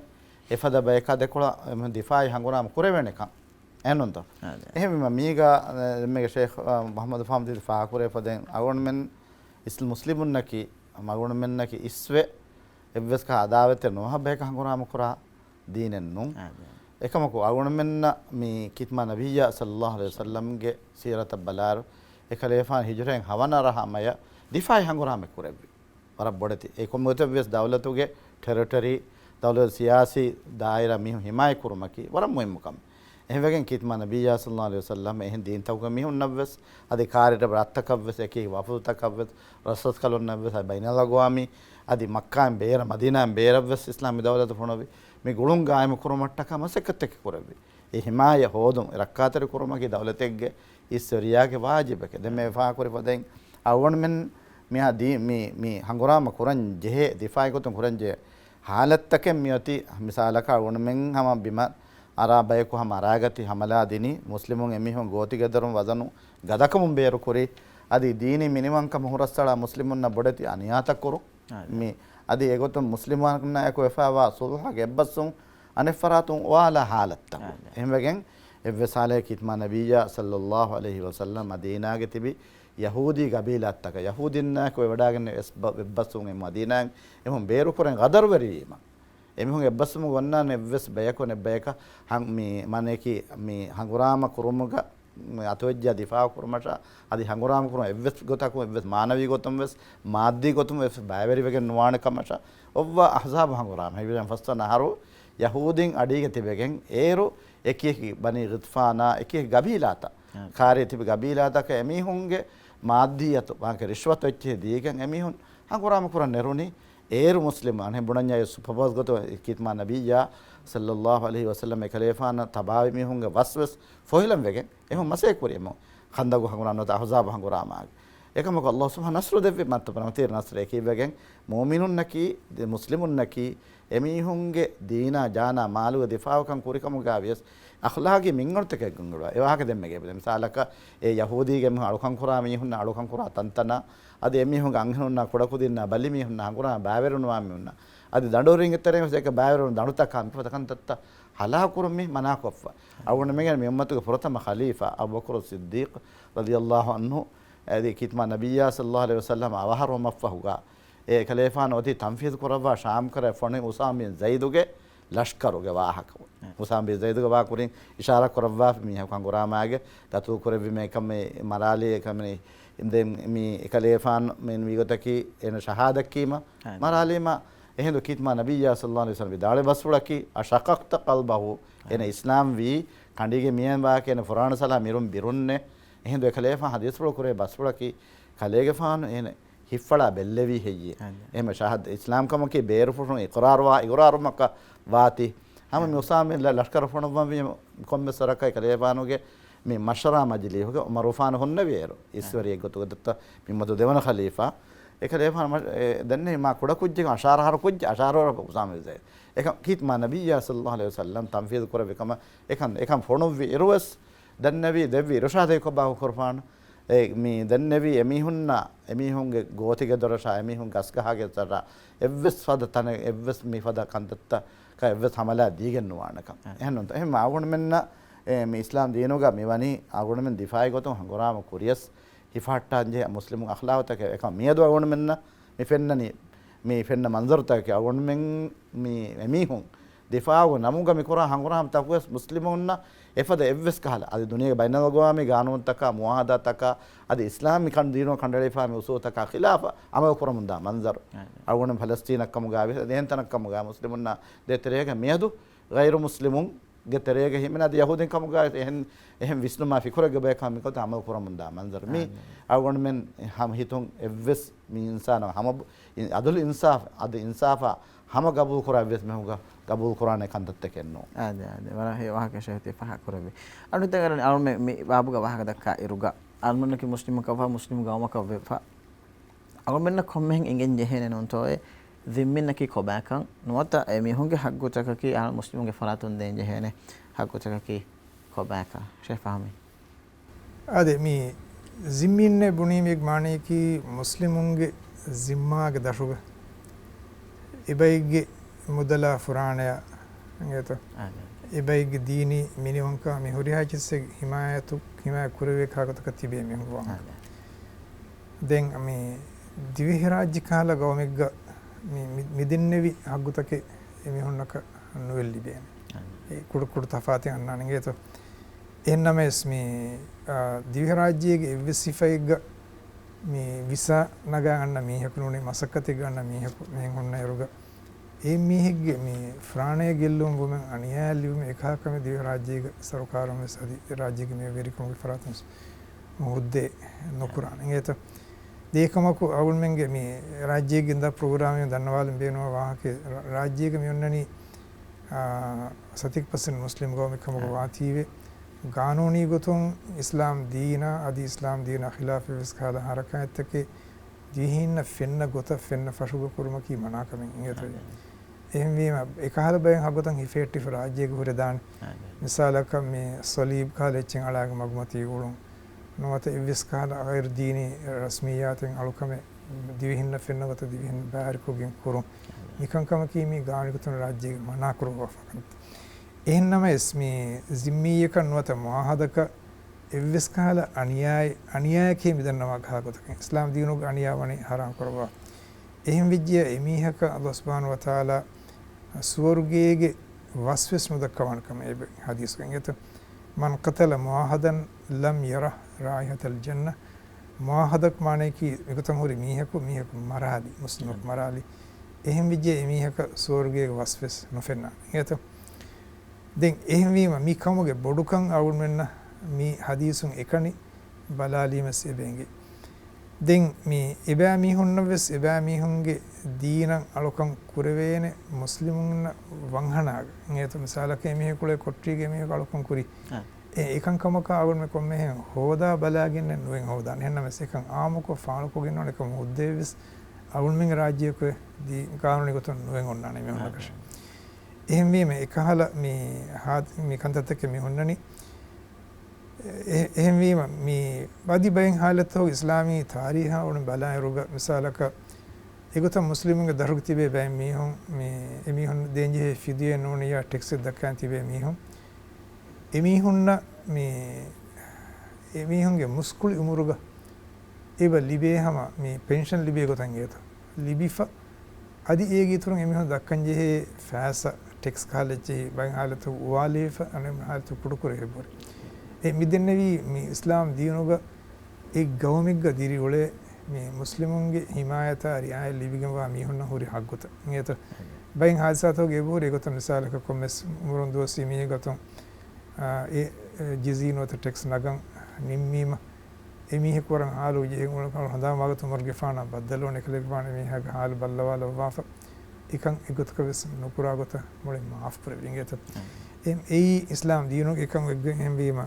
එෆද බයක දෙකොළ දිෆායි හංගුරාම කුරෙවෙනක එනොන්ත එහෙම මීග මේ ෂේඛ් මුහම්මද් ෆාම්දි දිෆා කුරේ පදෙන් අවුන්මෙන් ඉස්ල් මුස්ලිමුන්නකි මගුන්මෙන්නකි ඉස්වේ එවස් කා අදාවත නොහබේක හංගුරාම කුරා දීනෙන් නුන් එකමකෝ අවුන්මෙන්න මේ කිත්මා නබියා සල්ලල්ලාහු අලයිහි වසල්ලම්ගේ සීරත බලාර එකලේෆාන් හිජරෙන් හවන රහමය දිෆායි හංගුරාම කුරෙවි වර බොඩති ඒ කොමුතවස් දවලතුගේ ටෙරිටරි දවලත් සියාසි දායරා මිහු හිමාය කුරුමකි වර මුහිම්කම් එහෙවගෙන් කිත්මා නබියා සල්ලල්ලාහු අලයිහි වසල්ලම් එහෙන් දීන් තවක මිහුන් නවස් අද කාර්යයට බරත්තකවස් එකේ වෆුතකවස් රසස් කලොන් නවස් බයිනලගවාමි අදි මක්කාන් බේර මදීනාන් බේරවස් ඉස්ලාමි දවලත ෆොනොවි මේ ගුළුන් ගායම කුරුමට්ටක මසකත් එක්ක කරවි ඒ හිමාය හෝදුම් රක්කාතර කුරුමගේ දවලතෙක්ගේ ඉස්සරියාගේ වාජිබක දැන් මේ ෆා කරි පදෙන් අවුන් මෙන් මියා දී මේ හංගුරාම කුරන් ජෙහෙ දිෆායි කොතුන් කුරන් ජෙ हालतके मियति मिसालका उनमें हम बिमा अराबय को हम अरागति हमला दिनी मुस्लिमों एमी हम गोति गदरम वजनु गदकम बेरु कुरी अदि दीनी मिनिमम का मुहरस्तड़ा मुस्लिमुन न बड़ती अनियात करो मी अदि एगो तो मुस्लिमान न एको एफावा सुलह गेबसुं अनफरातुं वाला हालत एम वगें एवसाले कितमा नबिया सल्लल्लाहु अलैहि वसल्लम मदीना के तिबी यहूदी कबीला तक यहूदिन को वडागन एब्बसुं मदीना एम बेरु कुरें गदर वरीमा एम हुं एब्बसुं वन्ना ने एव्वस बेयको ने बेयका हम मी माने की मी हंगुराम कुरुमुगा अतोज्जा दिफा कुरुमशा अदि हंगुराम कुरुम एव्वस गोता को एव्वस मानवी गोतम वस माद्दी गोतम एव्वस बायवेरी वेगे नुवाण कमशा ඔව්ව අහසාබ හංගුරාම හිවියන් ෆස්තන හරු යහූදින් අඩීගේ තිබෙගෙන් ඒරු එකියකි බනි රිත්ෆානා එකිය ගබීලාත කාර්ය තිබ ගබීලාතක එමිහුන්ගේ මාද්දියතු වාක රිෂ්වත වෙච්චේ දීගෙන් එමිහුන් හංගුරාම කුරන් නෙරුනි ඒරු මුස්ලිම අනේ බුණඤ්ඤය සුපබස් ගොත කිත්මා නබියා සල්ලල්ලාහු අලයිහි වසල්ලම කලේෆාන තබාවි මිහුන්ගේ වස්වස් ෆොහිලම් වෙගෙන් එහු මසේ කුරියමු ඛන්දගු හංගුරාම නත අහසාබ හංගුරාමාගේ එකමක අල්ලාහ් සුබ්හානහු නස්රු දෙවි මත් ප්‍රමතීර නස්ර එකීවගෙන් මුමිනුන් නකි මුස්ලිමුන් නකි එමිහුන්ගේ දීනා ජානා මාළුව දිෆාවකම් කුරිකම ගාවියස් අඛලාගේ මින්ගොර්තක ගංගුලා එවාහක දෙම්මගේ මිසාලක ඒ යහූදීගේ මහ අලුකම් කුරා මිහුන් අලුකම් කුරා තන්තන අද එමිහුන් අංගනුන්න කොඩකු දින්න බල්ලි මිහුන් අංගුරා බෑවරුනවා මිහුන් අද දඬෝරින් තරේ මේක බෑවරුන දණුතක අම්පතකන් තත්ත හලා කුරුමි මනාකොෆ අවුන මෙගෙන මෙම්මතුගේ ප්‍රථම ඛලීෆා අබු බකර් සිද්දීක් රදියල්ලාහු අන්හු ඇදී කිත්මා නබියා සල්ලල්ලාහු අලයිහි වසල්ලම අවහර මෆහුගා ඒ ඛලීෆාන ඔති තම්ෆීද් කරවා ශාම් කර ෆොනේ උසාමින් සයිදුගේ ලෂ්කරුගේ වාහක උසාමින් සයිදුගේ වාකුරින් ඉෂාරා කරවා මිහ කංගුරාමාගේ දතු කරවි මේකම මරාලී එකම ඉන්දෙන් මේ ඛලීෆාන් මෙන් විගතකි එන ෂහාදක් කීම මරාලීම එහෙදු කිත්මා නබියා සල්ලල්ලාහු අලයිහි වසල්ලම විදාලේ බස්වලකි අෂකක්ත කල්බහු එන ඉස්ලාම් වී කණ්ඩිගේ මියන් වා කියන ෆුරාන සලා මිරුම් බිරුන්නේ එහෙදු ඛලීෆා හදීස් වල කුරේ බස්වලකි ඛලීගේ ෆාන් එන හිෆලා බෙල්ලවි හෙయ్యේ එහෙම ෂහාද ඉස්ලාම් කමකේ බේරු ෆුරුන ඉක්රාරුමක වාති හැම මේ උසාමින් ලෂ්කර ෆොනවම් වි කොම්මේ සරකයි ඛලීෆානුගේ මේ මෂරා මජ්ලි හොග උමරුෆාන හොන්න වේරු ඉස්වරිය ගොතු ගත්ත මිමතු දෙවන ඛලීෆා ඒ ඛලීෆා දන්නේ මා කුඩ කුජ්ජේ අශාරහර කුජ්ජ අශාරවර උසාමින් zay එක කිත්මා නබියා සල්ලල්ලාහු අලයිහි වසල්ලම් තම්ෆීද් කරවෙකම එකන් ෆොනොව් ඉරවස් දන්නවි දෙවි රෂාදේ කොබා කරපාන මේ දන්නවි එමිහුන්ගේ ගෝතික දොරෂා එමිහුන් ගස්ගහගේ තර එව්වස් ෆද තන එව්වස් මේ ෆද කන්දත්ත ක එව්වස් හමලා දීගෙන වානක එහෙනම් එහෙම ආගොණ මෙන්න මේ ඉස්ලාම් දිනෝගා මෙවනි ආගොණ මෙන් දිෆායි ගොතම හංගොරාම කුරියස් හිෆාට්ටාන්ජේ මුස්ලිමුන් අඛලාවතක එක මියදු ආගොණ මෙන්න මේ ෆෙන්නනි මේ ෆෙන්න මන්සර්තක ආගොණ මෙන් මේ එමිහුන් දිෆාව නමුග මිකුරා හංගොරාම තකුස් මුස්ලිමුන්න එෆද එව්වස් කහල අද දුනියගේ බයිනල්ගවාමි ගානුන්තක මුවාහදතක අද ඉස්ලාමි කන් දිනෝ කණ්ඩලේෆාමි උසෝතක ඛිලාෆ අමව කරමුන්දා මන්සර් අවුණ ෆලස්තීනක්කම ගාවි දෙහෙන්තනක්කම ගා මුස්ලිමුන්න දෙතරේක මියදු ගෛරු මුස්ලිමුන් ගෙතරේක හිමනද යහූදින්කම ගා එහෙන් විස්නුමා ෆිකුරග බේකම මිකත අමව කරමුන්දා මන්සර් මේ අවුණ මෙන් හම හිතුන් එව්වස් මි ඉන්සාන හම අදුල් ඉන්සාෆ අද ඉන්සාෆා හම ගබූල් කරා එව්වස් මෙහුගා ගබූල් කුරාන කන්දත් කෙන්නෝ ආද වර හේ වාහක ශහති පහ කරවේ අනුත කරන අර මේ බාබුග වාහක දක්කා ඉරුගා අල්මන්නකි මුස්ලිම කවා මුස්ලිම ගාම කවෙෆා අගමන්න කොම්මෙන් ඉංගෙන් ජෙහෙන නොන්තෝය දිම්මින්නකි කොබාකන් නොත එමිහුන්ගේ හග්ගොතකකි අල් මුස්ලිමුගේ ෆරාතුන් දෙන් ජෙහෙන හග්ගොතකකි කොබාකා ෂෙෆාමි ආද මේ zimminne bunimik maaneki muslimunge zimmaage dashuga ibayge mudala furana ngeto ibayge dini miniwanka mi hurihachisse himaya kurave kagata katibe mi huwa den ami divihirajji kala gawmegga mi midinnevi haggutake mi honnaka nuvelli ben e kudu tafati annana ngeto ennames mi divihirajjige evsifayga mi visa naga anna mi hakunune masakati ganna mi hakun honna eruga ඒ මිහිගේ මේ ප්‍රාණය ගෙල්ලුම් ගොමෙන් අනියාලියුම එකකම දිව රාජ්‍යයක සරකාරම සදි රාජ්‍යයක මේ වෙරිකම ෆරාතන්ස් මොහොද්දේ නොකුරාන ඒත දේකමක අවුල්මෙන්ගේ මේ රාජ්‍යයේ ගින්ද programme එක දන්නවාලම් බේනවා වාහකේ රාජ්‍යයක මෙන්නනි සතික්පසන් මුස්ලිම් ගෝමිකමක වාතීවේ ගානෝනී ගොතුන් ඉස්ලාම් දීන අදි ඉස්ලාම් දීන ඛිලාෆ විස්කාල හරකයතකේ දිහින්න ෆෙන්න ගොත ෆෙන්න ෆෂුග කුරුමකී මනාකමෙන් ඉයතේ එහෙම වීම එකහල බයෙන් හගොතන් හිෆේටි රාජ්‍යයක හොර දාන මිසාලක මේ සලීබ් කාලෙච්චෙන් අලාග මග්මති උළුන් නොවත ඉවිස්කාල අයර් දීනි රස්මියාතෙන් අලුකම දිවිහින්න ෆෙන්න ගොත දිවිහින්න බාරිකුගෙන් කුරුම් නිකංකම කීමේ ගානිකතුන් රාජ්‍යයක මනාකරුව වෆකන්ත එහෙන්නම එස්මී සිම්මීයක නොවත මොහදක ඉවිස්කාල අනියායකේ මිදන්නවා ගහකොතක ඉස්ලාම් දීනුග අනියාවනේ හරම් කරවා එහෙම විජ්‍ය එමීහක අල්ලාහ් සුබ්හානහු වතාලා ස්වර්ගයේ වස්වස් මුදක්කවන්කම ඒ හදීස්කෙන් යත මන් කතල මුහදන් ලම් යර රායිහතල් ජන්න මුහදක් මානේ කි එකතම හොරි මීහක මරාලි මුස්ලිම් මරාලි එහෙම විජ්‍ය එමීහක ස්වර්ගයේ වස්වස් නොෆෙන්නා යත දැන් එහෙම වීම මී කමුගේ බොඩුකන් අවුල් මෙන්න මේ හදීසුන් එකනි බලාලීම සෙබෙන්ගේ දැන් මේ එබෑ මිහුන්නවස් එබෑ මිහුන්ගේ දීනන් අලොකම් කුරවේන මුස්ලිමුන් වංහනාග නේත මිසාලකේ මිහ කුලේ කොට්ටිගේ මිහ අලොකම් කුරි ඒකන් කමක අවුල් මේ කොම්මෙ හොදා බලාගෙන නුවෙන් හොදා නෙන්නම එකන් ආමුකෝ ෆාලකෝ ගෙන්නන එක මුද්දේවිස් අවුල් මින් රාජ්‍යයක දී කානුනිකතුන් නුවෙන් ඔන්නානේ මේ හොනකෂ එහෙම වීම එකහල මේ කන්තතක මිහුන්නනි එහෙම වීම මේ බදි බයෙන් حالتෝ ඉස්ලාමී තාරීහ උන බලාය රුග මිසාලක ඒකත මුස්ලිමුන්ගේ දරුග තිබේ බෑ මිහුන් මේ එමිහුන් දෙන්ජේ ෆිදිය නෝනියා ටෙක්ස් දක්කන් තිබේ මිහුන් එමිහුන්න මේ එමිහුන්ගේ මුස්කුල් උමුරුග ඒව ලිබේ හැම මේ පෙන්ෂන් ලිබේ ගොතන් ගේත ලිබිෆ අදි ඒගී තුරුන් එමිහුන් දක්කන් ජේ ෆෑස ටෙක්ස් කාලෙච්චි බයෙන් حالتෝ වාලීෆ අනේ حالتෝ පුඩුකුරේ බොර ඒ මිදෙන්නවි මේ ඉස්ලාම් දීනුග ඒ ගෞමිග්ග දිරි ඔලේ මේ මුස්ලිමුන්ගේ හිමායත අරියාය ලිබිගවා මිහුන්න හොරි හග්ගොත නියත බයින් හාසතෝ ගෙබෝර ඒකත මිසාලක කොම්මස් මුරුන් දෝසි මිය ගතොන් ඒ ජිසීනෝත ටෙක්ස් නගන් නිම්මීම එමිහ කරන් හාලු ජේ උල කල හදා මගතු මර්ගේ ෆානා බද්දලෝ නෙකලේ ෆානා මිහග හාල් බල්ලවාල වාෆ එකන් එකත් කවස් නුකුරා ගොත මොලේ මාෆ් කරවිංගෙත ඒ ඉස්ලාම් දීනුග එකන් වෙග්ගෙන් හැම්වීම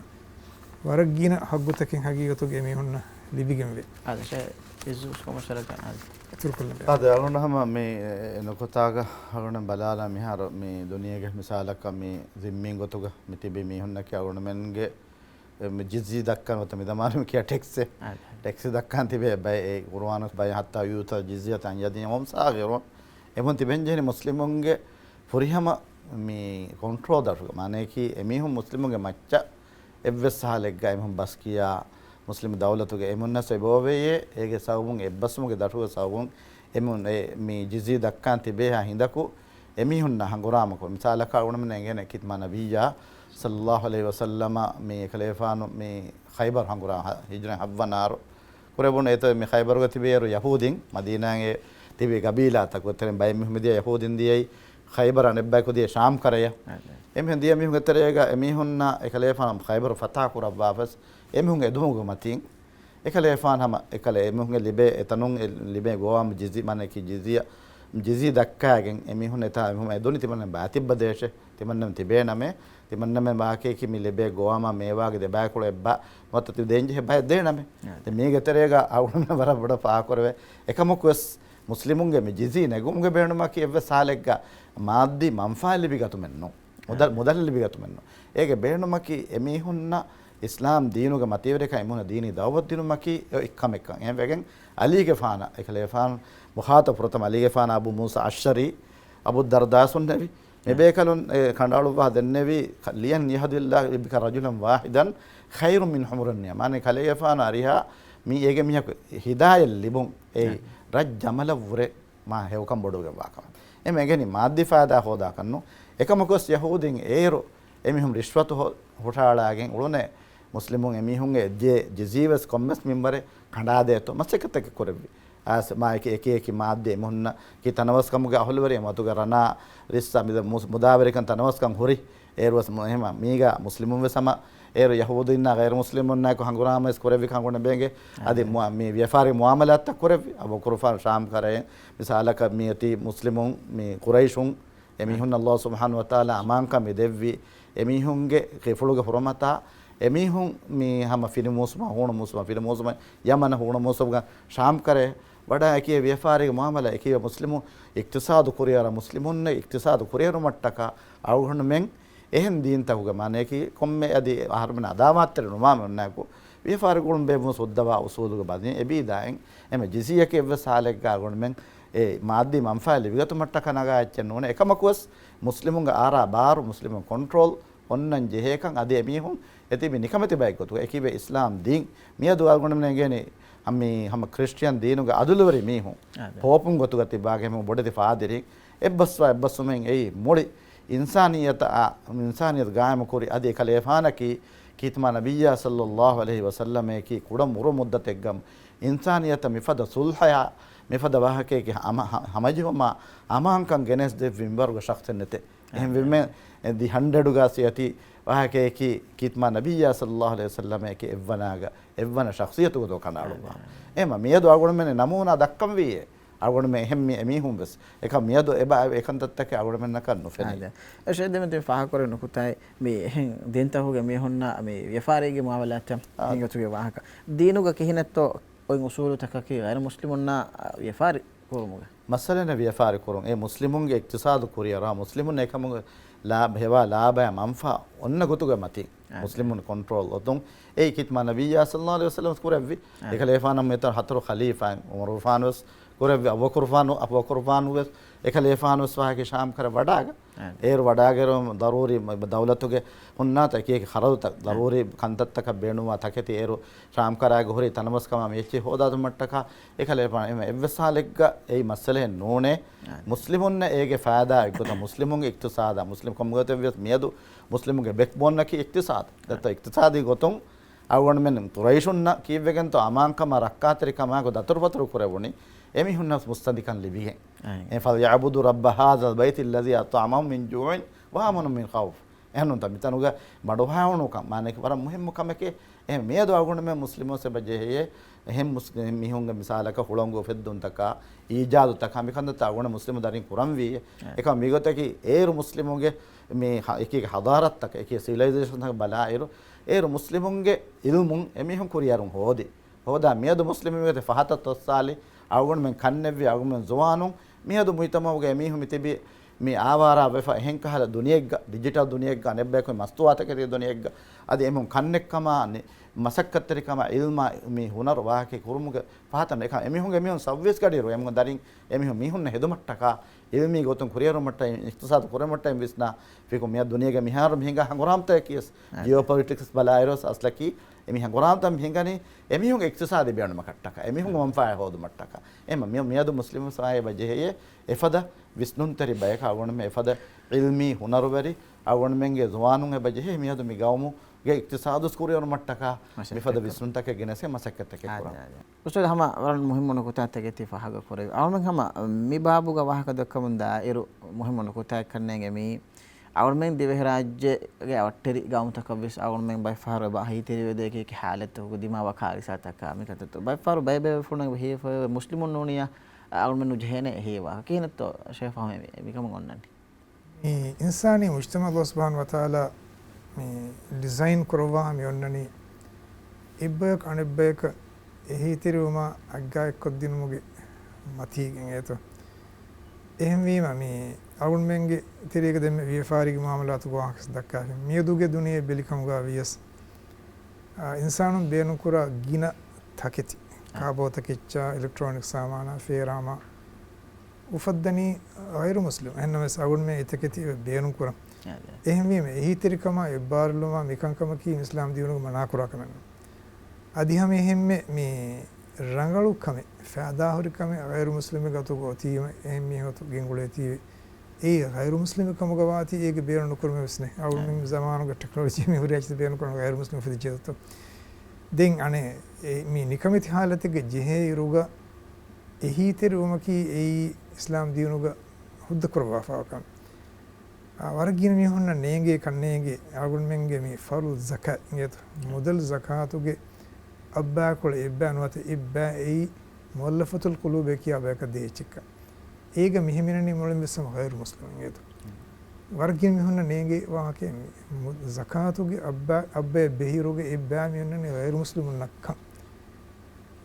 වරගින හග්ගොතකින් හගීගතුගේ මිහුන්න ලිබිගෙන් වේ ආදෂ ඉසුස් කොමසලක අද අලුනහම මේ නොකොතාග අලුන බලාලා මිහාර මේ දුනියගේ මිසාලක මේ සිම්මින් ගොතුග මිතිබේ මිහුන්නක අලුන මෙන්ගේ මේ ජිසි දක්කනවත මේ දමාරම කිය ටෙක්ස් දක්කන් තිබේ බයි ඒ කුර්ආනස් බයි හත්තා යූත ජිසියත අන් යදින මොම්සාගරෝ එමන් තිබෙන්ජේ මුස්ලිමුන්ගේ පුරිහම මේ කොන්ට්‍රෝල් දරුග මානේ කි එමිහුන් මුස්ලිමුන්ගේ මච්ච එව්වස් සහලෙක් ගයිමහම් බස් කියා මුස්ලිම් දවලතුගේ එමුන්න සෙබෝවේ ඒගේ සවුමුන් එබ්බස්මුගේ දරුව සවුමුන් එමුන් මේ ජිසි දක්කන් තිබේ හිඳකු එමිහුන් නහංගුරාමකෝ මිසාලක උණම නගෙන කිත්මා නබියා සල්ලල්ලාහු අලයිහි වසල්ලම මේ ඛලීෆානු මේ ඛයිබර් හංගුරා හිජ්රා හව්වනාරු කුරබුන ඒත මේ ඛයිබර් ග තිබේරු යහූදින් මදීනාගේ තිබේ ගබීලා තකොතරෙන් බයි මුහම්මදියා යහූදින් දියයි ඛයිබර අනෙබ්බයි කොදී ශාම් කරය එමෙන් දිය මිහුන් ගතරේග එමිහුන්න එකලේෆාන ඛයිබර ෆතා කුරබ්බාෆස් එමිහුන් එදුමුග මතින් එකලේෆාන හැම එකලේ එමිහුන් ලිබේ එතනුන් ලිබේ ගෝවාම ජිසි මන්නේ කි ජිසි දක්කාගෙන් එමිහුන් එතා එමිහුන් එදුනි තිබන්න බාතිබ්බ දේශ තිබන්න තිබේ නමේ තිබන්න මේ වාකේ කි මි ලිබේ ගෝවාම මේ වාගේ දෙබෑ කුල එබ්බා මත ති දෙන්ජේ බය දේ නමේ මේ ගතරේග අවුන වර බඩ පා කරවේ එකමකුස් මුස්ලිමුන්ගේ මේ ජිසි නෙගුම්ගේ බේණුම කි එව්ව සාලෙක්ග මාද්දි මන්ෆා ලිබිගතුමෙන්නෝ මුදල් ලිබිගතුමෙන්නෝ ඒගේ බේණුමකි එමිහුන්න ඉස්ලාම් දීනුගේ මතීවරක එමුන දීනි දවවත් දිනුමකි එක්කම එක්කන් එහෙම වෙගෙන් අලීගේ ෆානා එකලේෆාන් මුඛාතබ ප්‍රතම අලීගේ ෆානා අබු මූසා අෂ්ෂරි අබු දර්දාසුන් නබි මෙබේකලුන් කණ්ඩාලු වා දෙන්නේවි ලියන් යහදිල්ලා ඉබ්ක රජුලන් වාහිදන් ඛෛරු මින් හුමුරන්නිය මානේ කලේෆාන අරිහා මී ඒගේ මිහක හිදායල් ලිබුන් ඒ රජ් ජමල වුරේ මා හේවකම් බොඩුගේ වාකම එමෙගනි මාද්දි ෆාදා හොදා කන්නු එකමකොස් යහූදින් aero එමිහුම් රිෂ්වතු හොටාලාගෙන් උළුනේ මුස්ලිමුන් එමිහුන්ගේ ජීවස් කොම්මස් මිම්බරේ කණ්ඩා දෙතෝ මසකතක කරවි as ma eki maadde mohunna ki tanawaskamge ahulwari matuga rana rissa mudaverikan tanawaskan huri erwas mohema miga muslimun vesama ero yahudinna ghair muslimunna ko hangurama is korevi hangona benge adi mi vyafari muamalat ta korevi abu kurfan sham kare misalaka miati muslimun mi quraishun emihun allah subhanahu wa taala amanka mi devvi emihunge kefuluge horomata emihun mi hama filimusma hono musma filimusma yamana hono musma sham kare vada एकी व्यापारिक मामला एकी मुस्लिम इक्तिसाद courier मुस्लिमुन ने इक्तिसाद courier मट्टका आउहन में एहन दीन तक माने कि कम अदि आहार में अदामात्र नुमा में उन्ना को व्यापारिक गुण बे मुसद्दवा उसूल के बाद एबी दाएं एमे जिसिया के वसाले का गुण में ए मादी मंफाले विगत मट्टका नगा चन्नोने एकमकुस मुस्लिमुन का आरा बार मुस्लिम कंट्रोल ඔන්නන් ජෙහෙකන් අද එමිහුන් එතිබි නිකමති බයිකොතු එකිබ ඉස්ලාම් දීන් මිය දුවල් ගොණමනේ ගේනේ අම්මි හම ක්‍රිස්තියන් දීනුග අදුලවරි මිහුන් පොපුන් ගොතු ගති බාගෙම බොඩති ෆාදිරි එබ්බස්මෙන් එයි මොඩි ඉන්සානියත ගායම කුරි අද කලේෆානකි කීතමා නබියා සල්ලල්ලාහු අලයිහි වසල්ලම කි කුඩ මුරු මුද්දතෙක්ගම් ඉන්සානියත මිෆද සුල්හයා මිෆද වහකේ හමජුම අමාංකන් ගෙනස් දෙ විම්බර්ග ශක්තනත එහෙම විමේ di 100 gasiyati wahake ki kitma nabiyya sallallahu alaihi wasallam ke evwana shakhsiyatu go kanaluwa ema miyadu agonu men namuna dakkam wiye agonu men hemmi emihum bes eka miyadu eba ekantattake agonu men nakan nufeni eshedem te faha kore nukutai me hen denta hoge me honna me yafarege muawalatam hingatuge wahaka deenuga kihinetto oy usulu takaki gair muslimunna yafari korumuga masalana yafari korun e muslimunge iktisad kuriyara muslimun ekamunge लाभ हेवा लाभ है मंफा उन्न गुतुगे मति मुस्लिमुन control ओतुम ए कितमा नबिया सल्लल्लाहु अलैहि वसल्लम कुरवी ए खलीफान में तो हतर खलीफा उमर फानस कुरवी अबू कुरफान वस ए खलीफान वस वाह के शाम कर वडाग एर वडागे दरूरी दौलतुगे हुन्ना तके खरद तक दरूरी कंतत तक बेणुवा तकेति एरो शाम कराग होरी तनमस्कमा मेची होदा मट्टका ए खलीफान एमे एवसालेग ए मसले नोने मुस्लिमुन एगे फायदा इको मुस्लिमुन इक्तिसाद मुस्लिम कमगते मियदु मुस्लिमुगे बैकबोन नकी इक्तिसाद दत्त इक्तिसादी गोतुम आवण में तुरैशुन्न कीवेगंतो अमांकम रक्कातरिकमा गो दतुरपतुर कुरेवुनी एमी हुन्ना मुस्तदिकन लिबिहे ए फलयअबुदु रब्ब हाज़ल बैति अल्लज़ी अतअमहुम मिन जूइन व आमनहुम मिन खौफ एहनुन तमितनुगा बडोहावणु का माने के बरा मुहिम कमके ए मेदो आवण में मुस्लिमों से बजे है එහෙම මිහුන්ගේ මිසාලක හුළංගෝ ෆෙද්දුන් තකා ඊජාදු තකා මිකන්ද තාවණ මුස්ලිම් දරින් කුරම් වී එක මිගතකි ඒරු මුස්ලිමුන්ගේ මේ එකක හදාරත් තක එකේ සිවිලයිසේෂන් තක බලා ඒරු මුස්ලිමුන්ගේ ඉල්මුන් එමිහුන් කුරියරුන් හොදි හොදා මියදු මුස්ලිමුන්ගේ ෆහතත් ඔස්සාලි අවුන් මෙන් කන්නෙවි අවුන් මෙන් ජවානුන් මියදු මුයිතමවගේ එමිහුන් මිතිබි මේ ආවාරා වෙෆා එහෙන් කහල දුනියෙක් ඩිජිටල් දුනියෙක් අනෙබ්බේ කොයි මස්තුවාත කරිය දුනියෙක් අද එමුන් කන්නෙක්කම මසක්කත්තරිකම ඉල්මා මේ හුනර වාහකේ කුරුමුග පහතන එක එමිහුන්ගේ මිහුන් සව්වෙස් ගඩියරු එමුන් දරින් එමිහුන් මිහුන් හෙදුමට්ටක ඉල්මි ගොතුන් කුරියරු මට්ට ඉක්තිසාද කුරමට්ට විස්නා ෆිකු මිය දුනියගේ මිහාර මිහිඟා හංගොරාම්ත කියස් ජියෝපොලිටික්ස් බලායිරොස් අස්ලකි එමි හංගොරාම්ත මිහිඟනි එමිහුන් ඉක්තිසාද බියන මකට්ටක එමිහුන් වම්ෆාය හොදු මට්ටක එම මියදු මුස්ලිම් සාය බජෙහේ එෆද විස්නුන්තරි බයක අවණ මේ එෆද ඉල්මි හුනරවරි අවණ මෙන්ගේ ජවානුන් බජෙහේ මියදු මිගවමු गे इक्तिसाद स्कूरियर मट्टका बिफद विस्नुन तक गिनसे मसक्कत तक कुरा उस्ताद हम वरन मुहिम नकुता तगेति फहाग कुरे और हम मी बाबू का वाहक दक्कमुंदा इरु मुहिम नकुता करनेगे मी और में दिवे राज्य गे अट्टरी गांव तक बिस और में बाय फार बाही तेरे वे देखे कि हालत को दिमा वखारी सा तक मी कहते तो बाय फार बाय बाय फुन हे मुस्लिमुन नोनिया और में नुजहेने हे वा किन तो शेफ हमें बिकम गन्नन इंसानी मुज्तमा अल्लाह सुब्हानहु व तआला डिज़ाइन करवा मी ओन्ननी इब्बक अनिब्बक एही तिरुमा अग्गाय कोद्दिन मुगे मथी गेतो එහෙම වීම මේ අවුන් මෙන්ගේ තිරේක දෙම ව්‍යාපාරික මාමලාතු ගාක්ස් දක්කා මියදුගේ දුනියේ බෙලිකම් ගා වියස් ඉන්සානුන් බේනු කුරා ගින තකෙති කාබෝත කිච්චා ඉලෙක්ට්‍රොනික සාමාන ෆේරාමා උෆද්දනි ගෛරු මුස්ලිම් එන්නමස් අවුන් මේ ඉතකෙති බේනු කුරා එහෙම වීම එහි තිරකම ඉබ්බාරුලම මිකංකම කී ඉස්ලාම් දිනුක මනා කුරා කමන්න අධිහම එහෙම මේ रंगलु कमे फ़ायदा कमे गैर मुस्लिम गतो गोती एम मी हो तो गेंगुले थी ए गैर मुस्लिम कम गवाती एक बेर नुकुर में उसने और में ज़मानों का टेक्नोलॉजी में हुआ ऐसे बेर नुकुर गैर मुस्लिम फिर जेतो तो दें अने मी निकमित हालत के जिहे रुगा එහිතෙරුමකි ඒ ඉස්ලාම් දිනුග හුද්ද කරවාෆාකම් වරගින මිහුන්න නේගේ කන්නේගේ අගුන් මෙන්ගේ මේ ෆරු zaka ingeta modal zakatuge abba kol ibba nuwata ibba ei muallafatul qulub kiya baka deechika ega mihiminani molen besam ghairu muslim ingeta wargin mihunna nege waake zakatuge abba behiruge ibba mihunna ghairu muslimun nakka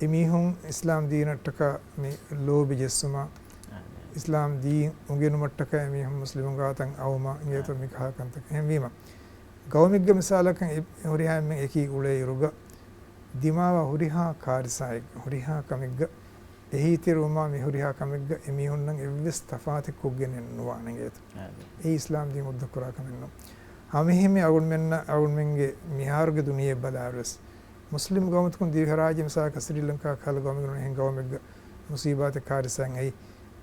emihun islam deenattaka me lobi jessuma islam deen ungenu mattaka emihun muslimun gatan awma ingeta mikha kanta hemwima gawmigga misalakan horiha men eki ule iruga dimawa horiha karisai horiha kamigga ehitiruma mi horiha kamigga emihunnan evves tafati kuggenen nuwana ingeta e islam deen udda kura kamenno hamehime agun menge miharge duniye balarus muslim gawmat kun divharaje misaka sri lanka kala gawmigno hen gawmigga musibate karisan ei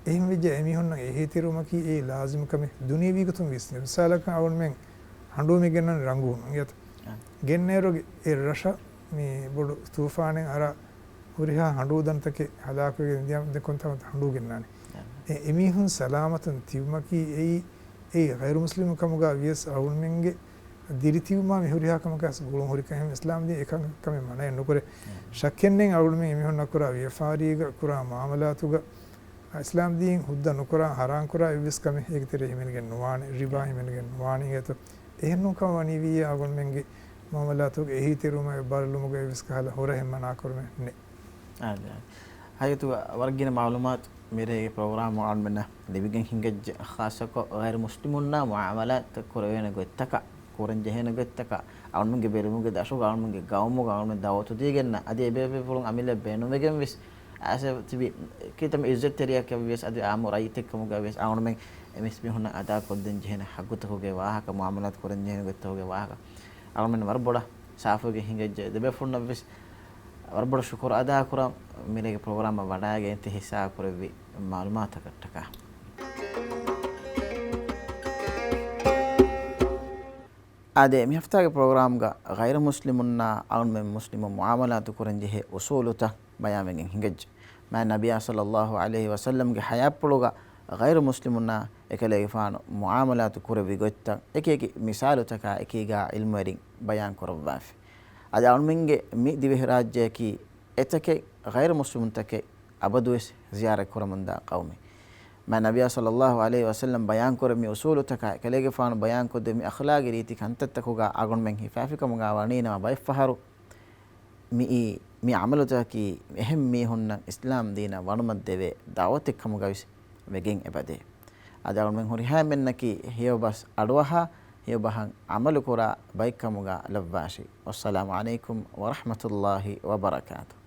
ehim vijja emihunnan ehitirumaki e lazim kame duniyevi gutum visne misalakan agun men handu me gennan rangun ingeta genneroge e rasha මේ බොඩු තූෆානෙන් අර හුරිහා හඬු දන්තකේ හදාකුගේ ඉන්දියාව දෙකොන් තම හඬු ගෙන්නානේ ඒ එමිහුන් සලාමතන් තිවමකි ඒ ගෛරු මුස්ලිම් කමුගා වියස් අවුන් මෙන්ගේ දිරිතිවමා මේ හුරිහා කමකස් ගුළුන් හුරිකහෙම ඉස්ලාම් දී එකන් කම මනේ නොකර ශක්කෙන්ෙන් අවුන් මෙන් එමිහුන් නකරා වියෆාරීග කුරා මාමලාතුග ඉස්ලාම් දීන් හුද්ද නොකරා හරාන් කරා විස් කම ඒකතරේ හිමෙනගෙන් නොවානේ රිබා හිමෙනගෙන් නොවානේ ඒත එහෙන්නු කවණී විය අවුන් මෙන්ගේ मामलातुग यही तेरुमा बालुमुग विस्काल हो रहे मना करमे ने हाय तो वर्गिन मालूमात मेरे प्रोग्राम आन में लिविंग हिंगज खासा को गैर मुस्लिमुन्ना मुआमलात कोरेने गोत्तका कोरन जहेने गोत्तका आवनुगे बेरुमुगे दाशो आवनुगे गावमुगे आवनुगे दावतो दिगेन्ना अदे एबे फुलुं अमिले बेनुमेगेम विस ऐसे तिबी कितम इज्जत तेरिया के विस अदे आमोराई तेकमुगे विस आवनुमे एमएसपी होना अदा कोदन जहेने हगुत होगे वाहक मुआमलात कोरन जहेने गोत्त होगे वाहक अगमन वरबड़ा साफोगे हिंगज दबे फुन्न बिस वरबड़ा शुक्र अदा कुरा मेरे प्रोग्राम में बढ़ाया गया इंतहा हिस्सा करे भी मालूमात कट्टका आदे मी हफ्ता के प्रोग्राम का गैर मुस्लिमुन्ना अगन में मुस्लिम मुआमलात करंजे है उसूलता बयान में हिंगज मैं नबी सल्लल्लाहु अलैहि वसल्लम के हयात पड़ोगा गैर मुस्लिमुन्ना එකලේ ෆාන මුආමලාතු කුරවි ගොත්ත එකේකි මිසාලු තක එකීගා ඉල්මරින් බයන් කරවවාෆි අද අනුමින්ගේ මි දිවෙහ රාජ්‍යකි එතකේ ගෛර මුස්ලිමුන් තකේ අබදුස් ziyarat කරමන්දා කවුමි මා නබිය සල්ලල්ලාහු අලයිහි වසල්ලම් බයන් කරමි උසූලු තක එකලේ ෆාන බයන් කොදෙමි අඛලාගි රීති කන්තත්තකුගා අගොන් මෙන් හිෆාෆිකමුගා වනීනවා බයිෆහරු මි අමලු තකි එහෙම් මි හොන්න ඉස්ලාම් දීන වනුමත් දෙවේ දාවත් එක්කමුගා විස් වෙගෙන් එපදේ අද අවුන් මෙන් හොරි හැමෙන්නකි හියෝ බස් අඩවහා හියෝ බහන් අමලු කුරා බයිකමුගා ලබ්වාෂි වස්සලාමු අලයිකුම් වරහ්මතුල්ලාහි වබරකාතු